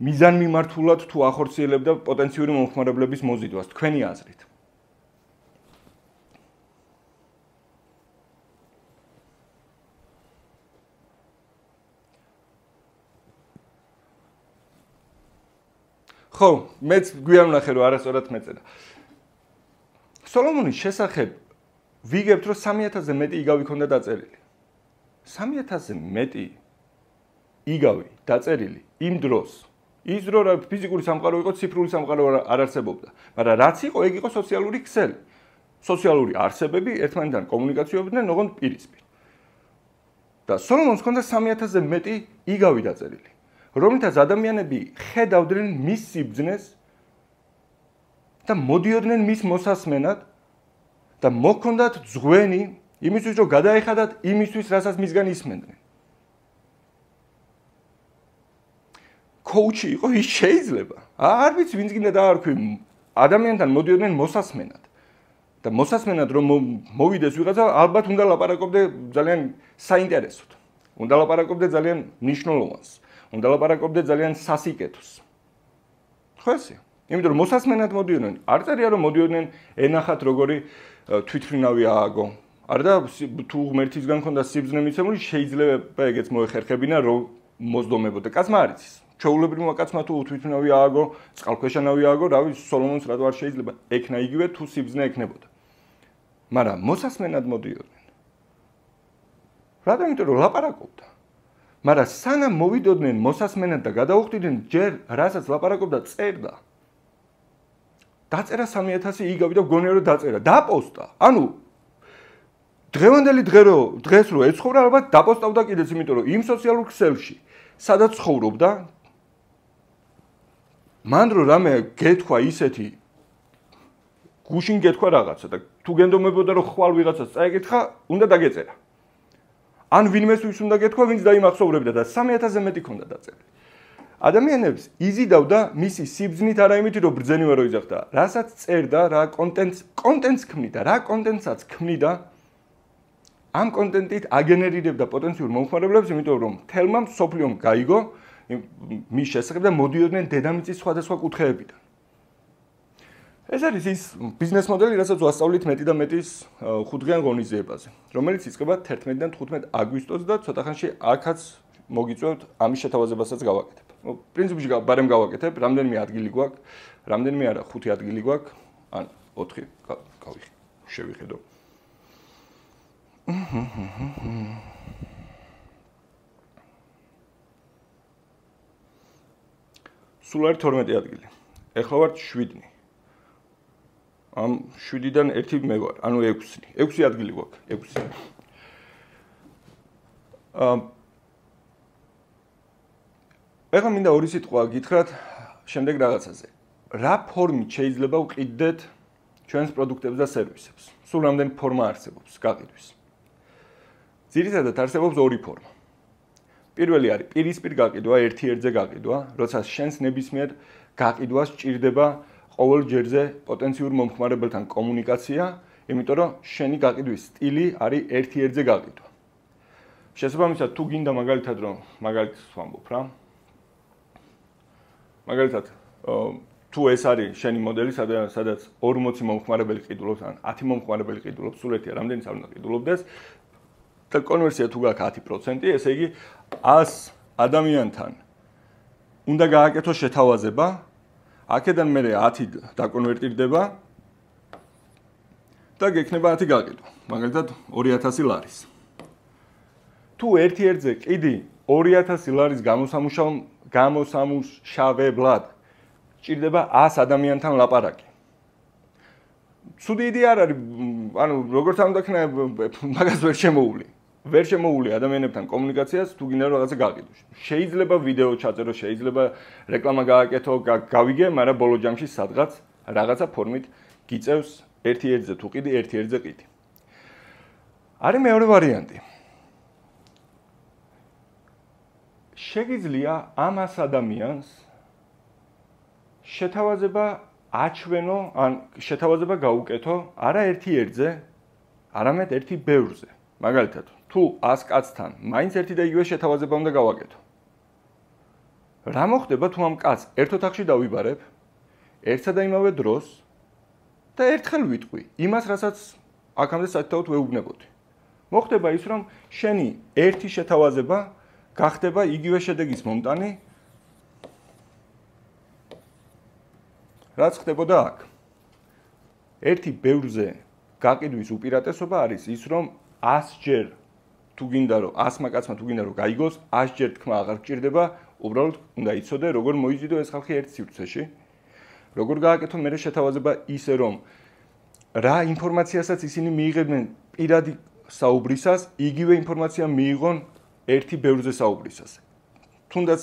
მიზანმიმართულად თუ ახორციელებდა პოტენციური მომხმარებლების მოზიდვას თქვენი აზრით. ხო, მეც გვიან ვნახე რომ არასწორად მეწერა. სოლომონის შესახებ ვიგებთ რომ 3000-ზე მეტი იგავი ქონდა დაწერილი. 3000-ზე მეტი იგავი დაწერილი იმ დროს. ის დრო რა ფიზიკური სამყარო იყო, ციფრული სამყარო არ არსებობდა. მაგრამ რაც იყო, ეგ იყო სოციალური ქსელი. სოციალური არსებები ერთმანეთთან კომუნიკაციობდნენ ოღონდ პირისპირ. და სოლომონს ქონდა 3000-ზე მეტი იგავი დაწერილი. რომლითაც ადამიანები ხედავდნენ მის სიბრძნეს და მოდიოდნენ მის მოსასმენად და მოჰქონდათ ძღვენი იმისთვის, რომ გადაეხადათ იმისთვის, რასაც მისგან ისმენდნენ. კოუჩი იყო ის შეიძლება. არ ვიცი, ვინც გინდა დაარქვი, ადამიანთან მოდიოდნენ მოსასმენად. და მოსასმენად რომ მოვიდეს ვიღაცა, ალბათ უნდა ლაპარაკობდე ძალიან საინტერესოდ. უნდა ლაპარაკობდე ძალიან მნიშვნელოვანს. უნდა ლაპარაკობდე ძალიან სასიკეთოს. ხო ესე? იმიტომ რომ მოსასმენად მოდიოდნენ, არ წერია რომ მოდიოდნენ ენახათ როგორი თვითმფრინავი ააგო. არ და თუ ღმერთისგან ქონდა სიბრძნე მიცემული, შეიძლება ეგეც მოეხერხებინა რომ მოსდომებოდა. კაცმა არ იცის. ჩვეულებრივმა კაცმა თუ თვითმფრინავი ააგო, წყალქვეშანავი ააგო, რავი, სოლომონს რატო არ შეიძლება ეკნა იგივე თუ სიბრძნე ეკნებოდა. მაგრამ მოსასმენად მოდიოდნენ. რატომ? იმიტომ რომ ლაპარაკობდა. მაგრამ სანამ მოვიდოდნენ მოსასმენად და გადაუხდიდნენ ჯერ რასაც ლაპარაკობდა წერდა. დაწერა 3000 იგავი და გონია რომ დაწერა. დაპოსტა. ანუ დღევანდელი დღეს რო ეცხოვრა ალბათ დაპოსტავდა კიდეც, იმიტომ რომ იმ სოციალურ ქსელში, სადაც ცხოვრობდა, მან რო რამე გეთქვა ისეთი გუშინ გეთქვა რაღაცა და თუ გენდომებოდა რომ ხვალ ვიღაცას წაეკითხა, უნდა დაგეწერა. ან ვინმესთვის უნდა გეთქვა, ვინც დაიმახსოვრებდა და 3000-ზე მეტი ქონდა დაწერილი. ადამიანებს იზიდავდა მისი სიბრძნით არა იმით, რომ ბრძენი ვარო იძახდა, რასაც წერდა, რა კონტენტს ქმნიდა, რა კონტენტსაც ქმნიდა, ამ კონტენტით აგენერირებდა პოტენციურ მომხმარებლებს, იმიტომ რომ თელმა მსოფლიომ გაიგო მის შესახებ და მოდიოდნენ დედამიწის სხვადასხვა კუთხეებიდან. ეს არის ის ბიზნეს მოდელი, რასაც ვასწავლით მეტი და მეტის 5-დღიან ღონისძიებაზე, რომელიც იწყება 11-დან 15 აგვისტოს და ცოტა ხანში აქაც მოგიწევთ ამის შეთავაზებასაც გავაკეთებ. პრინციპში ბარემ გავაკეთებ, რამდენიმე ადგილი გვაქვს, რამდენიმე არა, 5 ადგილი გვაქვს, ან 4 შევიხედო. სულ არის 12 ადგილი. ეხლა ვართ 7. ამ 7-დან 1 მე ვარ, ანუ 6. 6 ადგილი გვაქვს, 6. ეხლა მინდა ორი სიტყვა გითხრათ შემდეგ რაღაცაზე. რა ფორმით შეიძლება ვყიდდეთ ჩვენს პროდუქტებს და სერვისებს. სულ რამდენი ფორმა არსებობს გაყიდვის. ძირითადად არსებობს ორი ფორმა. პირველი არის პირისპირ გაყიდვა, ერთ-ერთზე გაყიდვა, როცა შენს ნებისმიერ გაყიდვას სჭირდება ყოველ ჯერზე პოტენციურ მომხმარებელთან კომუნიკაცია, იმიტომ რომ შენი გაყიდვის სტილი არის ერთ-ერთზე გაყიდვა. შესაბამისად, თუ გინდა მაგალითად რომ მაგალითს ვამბობ რა. მაგალითად, თუ ეს არის შენი მოდელი, სადაც 40 მომხმარებელი ყიდულობს, ან 10 მომხმარებელი ყიდულობს, სულ ერთია, რამდენი არ უნდა ყიდულობდეს და კონვერსია თუ გაქვს 10%, ესე იგი 100 ადამიანთან უნდა გააკეთოს შეთავაზება, აქედან მე 10 დაკონვერტირდება და გექნება 10 გაყიდვა. მაგალითად 2000 ლარის. თუ ერთ-ერთზე ყიდი 2000 ლარის გამოსამუშავებლად ჭირდება 100 ადამიანთან ლაპარაკი. ცუდი იდეა არ არის, ანუ როგორც ამ დაქნა მაგას ვერ შემოული ადამიანებთან კომუნიკაციას, თუ გინდა რომ რაღაცა გააკეთო. შეიძლება ვიდეო ჩაწერო, შეიძლება რეკლამა გააკეთო, გავიგე, მაგრამ ბოლო ჯამში სადღაც რაღაცა ფორმით გიწევს ერთ-ერთზე თუ ყიდი, ერთ-ერთზე ყიდი. არის მეორე ვარიანტი. შეგიძლია ამას ადამიანს შეთავაზება აჩვენო, ან შეთავაზება გაუკეთო არა ერთ-ერთზე, არამედ ერთი ბევრზე. მაგალითად, თუ 100 კაცთან მაინც ერთი და იგივე შეთავაზება უნდა გავაკეთო. რა მოხდება თუ ამ კაცს ერთ ოთახში დავიბარებ, ერთსა და იმავე დროს და ერთხელ ვიტყვი იმას, რასაც აქამდე საერთოდ ვეუბნებოდი. მოხდება ის, რომ შენი ერთი შეთავაზება გახდება იგივე შედეგის მომტანი, რაც ხდებოდა აქ. ერთი ბევრზე გაყიდვის უპირატესობა არის ის, რომ 100 ჯერ თუ გინდა რომ 100 კაცმა თუ გინდა რომ გაიგოს, 100 ჯერ თქმა აღარ გჭირდება, უბრალოდ უნდა იცოდე, როგორ მოიზიდო ეს ხალხი ერთ სივრცეში. როგორ გააკეთო მე შეთავაზება ისე, რომ რა ინფორმაციასაც ისინი მიიღებდნენ პირადი საუბრისას, იგივე ინფორმაცია მიიღონ ერთი ბევრზე საუბრისას. თუნდაც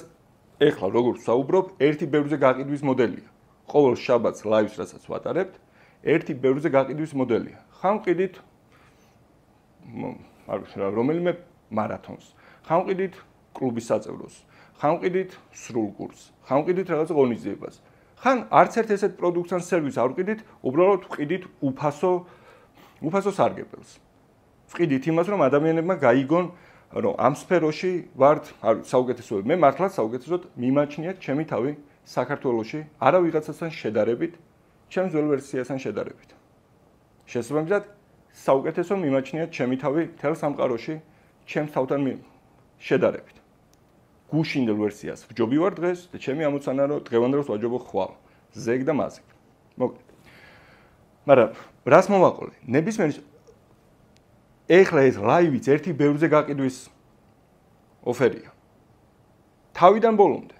ეხლა როგორ საუბრობ, ერთი ბევრზე გაყიდვის მოდელია. ყოველ შაბათს ლაივს რასაც ვატარებთ, ერთი ბევრზე გაყიდვის მოდელია. ხან ყიდით რომელიმე მარათონს, ხან ყიდით კლუბის საწევროს, ხან ყიდით სრულ კურსს, ხან ყიდით რაღაც ღონისძიებას. ხან არც ერთ ესეთ პროდუქტს ან სერვისს არ ყიდით, უბრალოდ ყიდით უფასო სარგებელს. ყიდით იმას, რომ ადამიანებმა გაიგონ, რომ ამ სფეროში ვართ, საუკეთესოები. მე მართლაც საუკეთესოდ მიმაჩნიათ ჩემი თავი საქართველოში, არა ვიღაცასთან შედარებით, ჩემს ძველ ვერსიასთან შედარებით. შესაბამისად, საუკეთესო მიმაჩნიათ ჩემი თავი მთელ სამყაროში, ჩემს თავთან შედარებით. გუშინდელ ვერსიას ვჯობი ვარ დღეს და ჩემი ამოცანა რომ დღევანდელს ვაჯობო ხვალ, ზეგ და მაზეგ. მოკლედ. მაგრამ რას მოვაყოლე? ნებისმიერ ეხლა ეს ლაივიც ერთი ბევრზე გაყიდვის ოფერია. თავიდან ბოლომდე.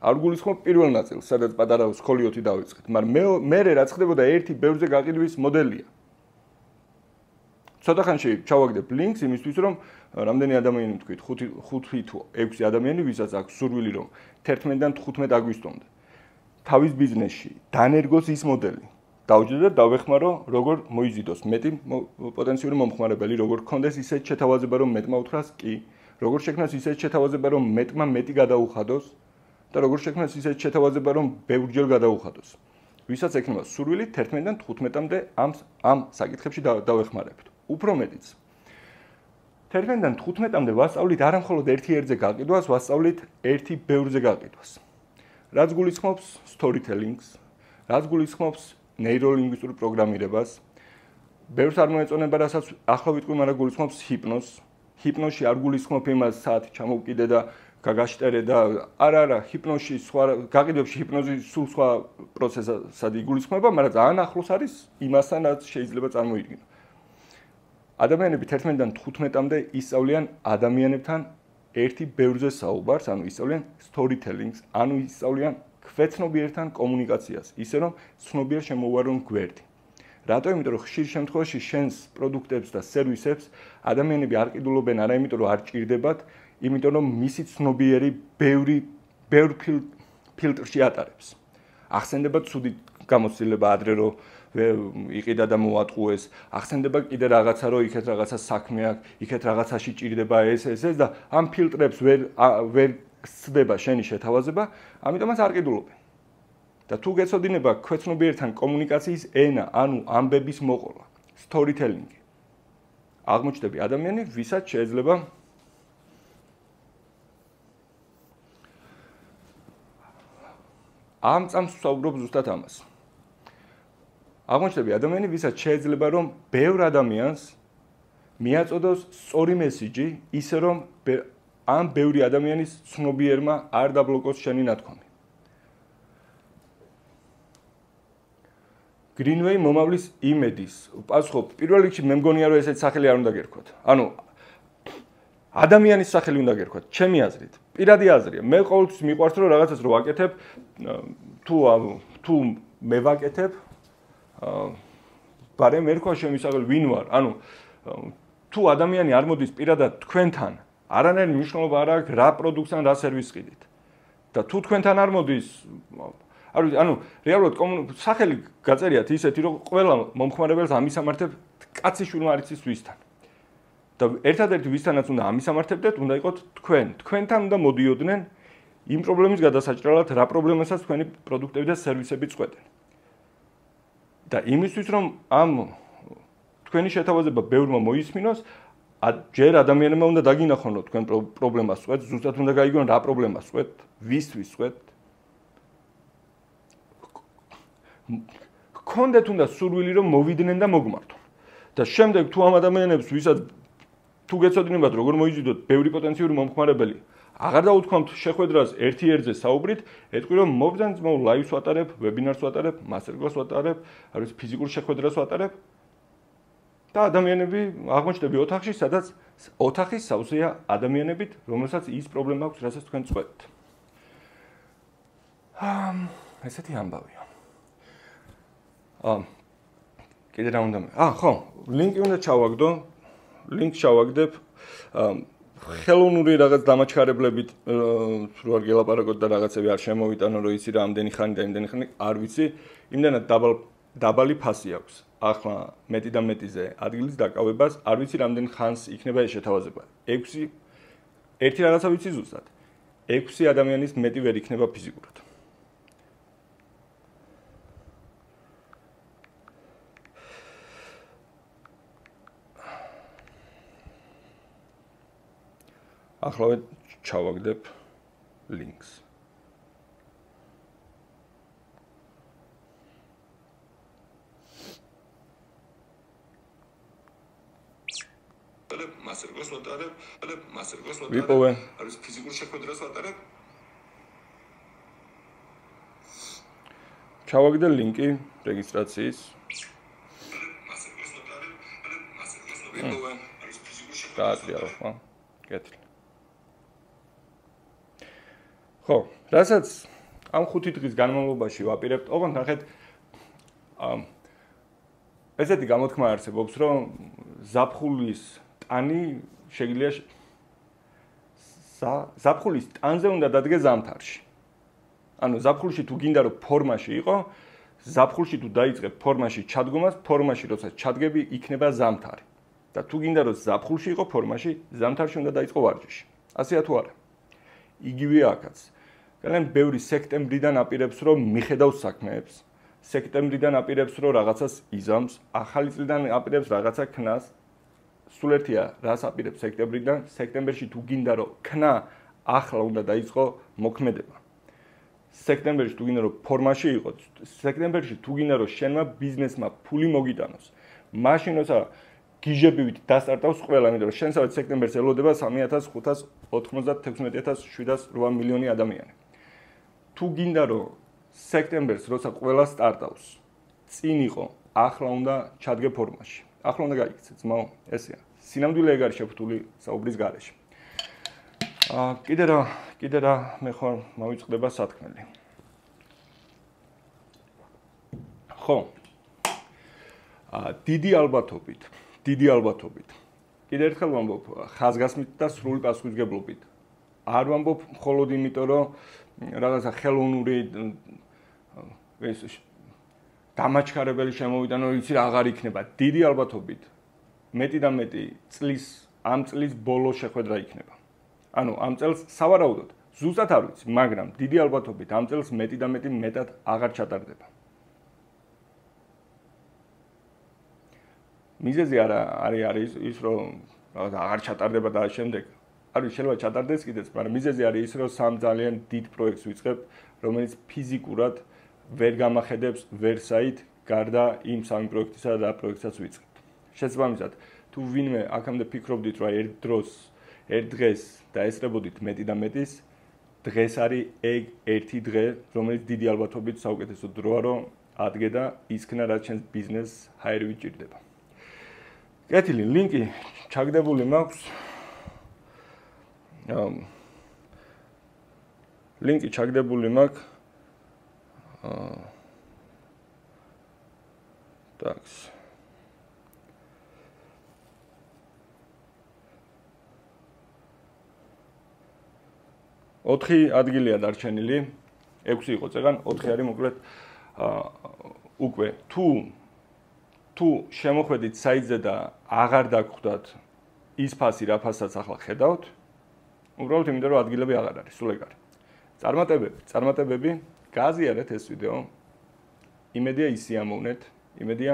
არ გულისხმობ პირველ ნაწილს, სადაც პატარა სკოლიოთი დავიწყეთ, მაგრამ მე რაც ხდებოდა ერთი ბევრზე გაყიდვის მოდელია. ცოტა ხანში ჩავაგდებ ლინკს იმისთვის, რომ რამდენი ადამიანი თქვით, 5 თუ 6 ადამიანი, ვისაც აქვს სურვილი, რომ 11-დან 15 აგვისტომდე. თავის ბიზნესში დანერგოს ის მოდელი. დავჯდეთ და დავეხმარო, როგორ მოიზიდოს მეტი პოტენციური მომხმარებელი, როგორ გქონდეს ისეთ შეთავაზება, რომ მეტმა უთხრას კი, როგორ შექმნას ისეთ შეთავაზება, რომ მეტმა მეტი გადაუხადოს და როგორ შექმნას ისეთ შეთავაზება, რომ ბევრჯერ გადაუხადოს. ვისაც ექნება სურვილი 11-დან 15-მდე ამ საკითხებში დავეხმარებთ. უფრო მეტიც. 11-დან 15-მდე ვასწავლით არა მხოლოდ ერთ-ერთზე გაყიდვას, ვასწავლით ერთი ბევრზე გაყიდვას. რაც გულისხმობს storytelling-ს, რაც გულისხმობს ნეიროლინგვისტურ პროგრამირებას. ბევრს არ მოეწონება, რასაც ახლა ვიტყვი, მაგრამ გულისხმობს ჰიპნოზს. ჰიპნოზში არ გულისხმობ იმას, საათი ჩამოვკიდე და გაგაშტერე და არა, ჰიპნოზში სხვა გაყიდვებში ჰიპნოზი სულ სხვა პროცესად იგულისხმება, მაგრამ ძალიან ახლოს არის იმასთან, რაც შეიძლება წარმოიდგინო. ადამიანები 11-დან 15-მდე ისწავლიან ადამიანებთან ერთი ბევრზე საუბარს, ანუ ისწავლიან storytelling-ს, ანუ ისწავლიან ქვეცნობიერთან კომუნიკაციას, ისე რომ ცნობიერ შემოუვარონ გვერდი. რატო? იმიტომ რომ ხშირ შემთხვევაში შენს პროდუქტებს და სერვისებს ადამიანები არ ყიდულობენ არა იმიტომ რომ არ ჭირდებათ, იმიტომ რომ მისი ცნობიერი ბევრ ფილტრში ატარებს. ახსენდება ცუდი გამოცდილება ადრე რომ იყიდა და მოატყუეს, ახსენდება კიდე რაღაცა რომ იქეთ რაღაცა საქმე აქვს, იქეთ რაღაცაში ჭირდება ეს და ამ ფილტრებს ვერ სცდება შენი შეთავაზება, ამიტომაც არ ყიდულობენ. და თუ გეცოდინება ქვეცნობიერთან კომუნიკაციის ენა, ანუ ამბების მოყოლა, storytelling-ი. აღმოჩნდები ადამიანი, ვისაც შეიძლება ამ წამს ვსაუბრობ ზუსტად ამას. აღმოჩნდები ადამიანი, ვისაც შეიძლება რომ ბევრ ადამიანს მიაწოდოს სწორი მესიჯი, ისე რომ ამ ბევრი ადამიანის ცნობიერმა არ დაბლოკოს შენი ნათქვამი. Greenway მომავლის იმედის. პასუხობ, პირველ რიგში მე მგონია რომ ესეთ სახელი არ უნდა გერქვათ. ანუ ადამიანის სახელი უნდა გერქვათ, ჩემი აზრით. პირადი აზრია. მე ყოველთვის მიყვარს რომ რაღაცას რო ვაკეთებ, თუ მე ვაკეთებ, ბარემ ერქვა შემისაღები ვინ ვარ. ანუ თუ ადამიანი არ მოდის პირადად თქვენთან, არანაირი მნიშვნელობა არ აქვს რა პროდუქტს ან რა სერვისს ყიდით. და თუ თქვენთან არ მოდის, ანუ რეალურად სახელი გაწერიათ ისეთი, რომ ყველა მომხმარებელს ამისამართებ კაციშვილმა არ იცის ვისთან. და ერთადერთი ვისთანაც უნდა ამისამართებდეთ, უნდა იყოთ თქვენ. თქვენთან უნდა მოდიოდნენ იმ პრობლემის გადასაჭრელად, რა პრობლემასაც თქვენი პროდუქტები და სერვისები წყვეტენ. და იმისთვის, რომ ამ თქვენი შეთავაზება ბევრმა მოისმინოს, ჯერ ადამიანებმა უნდა დაგინახონ, რომ თქვენ პრობლემას წყვეთ, ზუსტად უნდა გაიგონ რა პრობლემას წყვეთ, ვისთვის წყვეთ. გქონდეთ უნდა სურვილი რომ მოვიდნენ და მოგმართონ. და შემდეგ თუ ამ ადამიანებს ვისაც თუ გეცოდინებათ როგორ მოიზიდოთ ბევრი პოტენციური მომხმარებელი, აღარ დაუთქვამთ შეხვედრას ერთი ერთზე საუბრით, ეთქვი რომ მობრძანს ლაივს ვატარებ, ვებინარს ვატარებ, მასტერკლასს ვატარებ, არის ფიზიკურ შეხვედრას ვატარებ. და ადამიანები აღმოჩნდები ოთახში, სადაც ოთახი სავსეა ადამიანებით, რომელსაც ის პრობლემა აქვს, რასაც თქვენ წყვეტთ. ესეთი ამბავია. კიდე რა უნდა ხო, ლინკი უნდა ჩავაგდო, ლინკს ჩავაგდებ, ხელოვნური რაღაც დამაჩქარებლებით რო არ გელაპარაკოთ და რაღაცები არ შემოვიტანო, რომ იცი რა ამდენი ხანი და იმდენი ხანი, არ ვიცი, იმდენად დაბალი ფასი აქვს. ახლა მეტი და მეტიზე ადგილის დაკავებას, არ ვიცი რამდენ ხანს იქნება ეს შეთავაზება. 6 ერთი რაღაცა ვიცი ზუსტად. 6 ადამიანის მეტი ვერ იქნება ფიზიკურად. ახლა ჩავაგდებ ლინკს. მასტერკლასს ვატარებ, ვიპოვე. არის ფიზიკურ შეხვედრას ვატარებ. ჩავაგდე ლინკი რეგისტრაციის. მასტერკლასს ვატარებ, ვიპოვე. არის ფიზიკურ შეხვედრას ვატარებ. ხო, კეთილი. ხო, რასაც ამ 5 დღის განმავლობაში ვაპირებთ, ოღონდ ნახეთ ესეთი გამოთქმა არსებობს, რომ ზაფხულის ტანი შეგიძლია ზაფხულის ტანზე უნდა დადგე ზამთარში. ანუ ზაფხულში თუ გინდა რომ ფორმაში იყო, ზაფხულში თუ დაიწყებ ფორმაში ჩადგომას, ფორმაში როცა ჩადგები, იქნება ზამთარი. და თუ გინდა რომ ზაფხულში იყო ფორმაში, ზამთარში უნდა დაიწყო ვარჯიში. ასეა თუ არა? იგივეა აქაც. ძალიან ბევრი სექტემბრიდან აპირებს რომ მიხედავს საქმეებს. სექტემბრიდან აპირებს რომ რაღაცას იზამს, ახალი წლიდან აპირებს რაღაცა ქნას. სულ ერთია, რას აპირებს სექტემბრიდან, სექტემბერში თუ გინდა რომ ქნა ახლა უნდა დაიწყო მოქმედება. სექტემბერში თუ გინდა რომ ფორმაში იყოთ, სექტემბერში თუ გინდა რომ შენმა ბიზნესმა ფული მოგიტანოს, მაშინ როცა გიჟებივით დასტარტავს ყველა, იმიტომ რომ შენსავე სექტემბერს ელოდება 3,596,708 მილიონი ადამიანი. თუ გინდა რომ სექტემბერს როცა ყველა სტარტავს, წინ იყო, ახლა უნდა ჩადგე ფორმაში. ახლა უნდა გაიქცე, ძმაო, ესეა. სინამდვილე ეგ არის შეფუთული საუბრის გარეშე. კიდე რა მე ხარ მოვიწყდება სათქმელი. ხო. დიდი ალბათობით. კიდე ერთხელ ვამბობ ხაზგასმით და სრული პასუხისმგებლობით. არ ვამბობ მხოლოდ იმიტომ, რომ რაღაცა ხელოვნური ეს დამაჩქარებელი შემოვიდა, რომ იცი რა აღარ იქნება. დიდი ალბათობით მეტი და მეტი ამ წლის ბოლო შეხვედრა იქნება. ანუ ამ წელს სავარაუდოდ ზუსტად არ ვიცი, მაგრამ დიდი ალბათობით ამ წელს მეტი და მეტი მეტად აღარ ჩატარდება. მიზეზი არის ის, რომ რაღაც აღარ ჩატარდება და შემდეგ არის შეიძლება ჩატარდეს კიდეც, მაგრამ მიზეზი არის ის, რომ სამ ძალიან დიდ პროექტს ვიწყებ, რომელიც ფიზიკურად ვერ გამახედებს ვერსაით გარდა იმ სამი პროექტისა და პროექტსაც ვიწყებთ. შესაბამისად, თუ ვინმე აქამდე ფიქრობდით, რომ ერთ დღეს დაესწრებოდით მეტი და მეტის, დღეს არის ეგ ერთი დღე, რომელიც დიდი ალბათობით საუკეთესო დროა, რომ ადგე და ისქნა, რაც ჩვენს ბიზნესს ჰაერი ვიჭირდება. კეთილი, ლინკი ჩაგდებული მაქვს. ლინკი ჩაგდებული მაქვს. ტაქს. ოთხი ადგილია დარჩენილი. 6 იყო წეგან, 4 არის მოკლედ უკვე თუ შემოხვედით საიტზე და აღარ დაგხვდათ ის ფასი, რა ფასაც ახლა ხედავთ, უბრალოდ იმიტომ რომ ადგილები აღარ არის, სულ ეგ არის. წარმატებები, გააზიარეთ ეს ვიდეო. იმედია ისიამოვნეთ, იმედია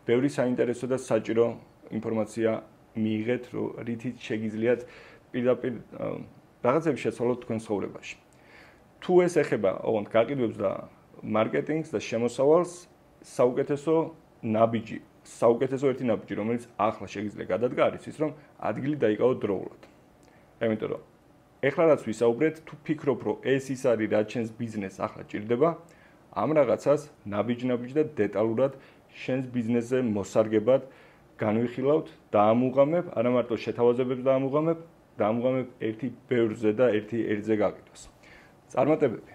ბევრი საინტერესო და საჭირო ინფორმაცია მიიღეთ, რითიც შეგიძლიათ პირდაპირ რაღაცები შეცვალოთ თქვენ ცხოვრებაში. თუ ეს ეხება ოღონდ გაყიდვებს და მარკეტინგს და შემოსავალს, საუკეთესო ერთი ნაბიჯი, რომელიც ახლა შეგიძლია გადადგა არის ის, რომ ადგილი დაიკავოთ დროულად. იმიტომ რომ ეხლა რაც ვისაუბრეთ, თუ ფიქრობ, რომ ეს ის არის, რაც შენს ბიზნესს ახლა ჭირდება, ამ რაღაცას ნაბიჯ-ნაბიჯ და დეტალურად შენს ბიზნესზე მოსარგებად განვიხილავთ, დაამუღამებ, არა მარტო შეთავაზებებს დაამუღამებ ერთი ბევრზე და ერთი ერთზე გაყიდვას. წარმატებები!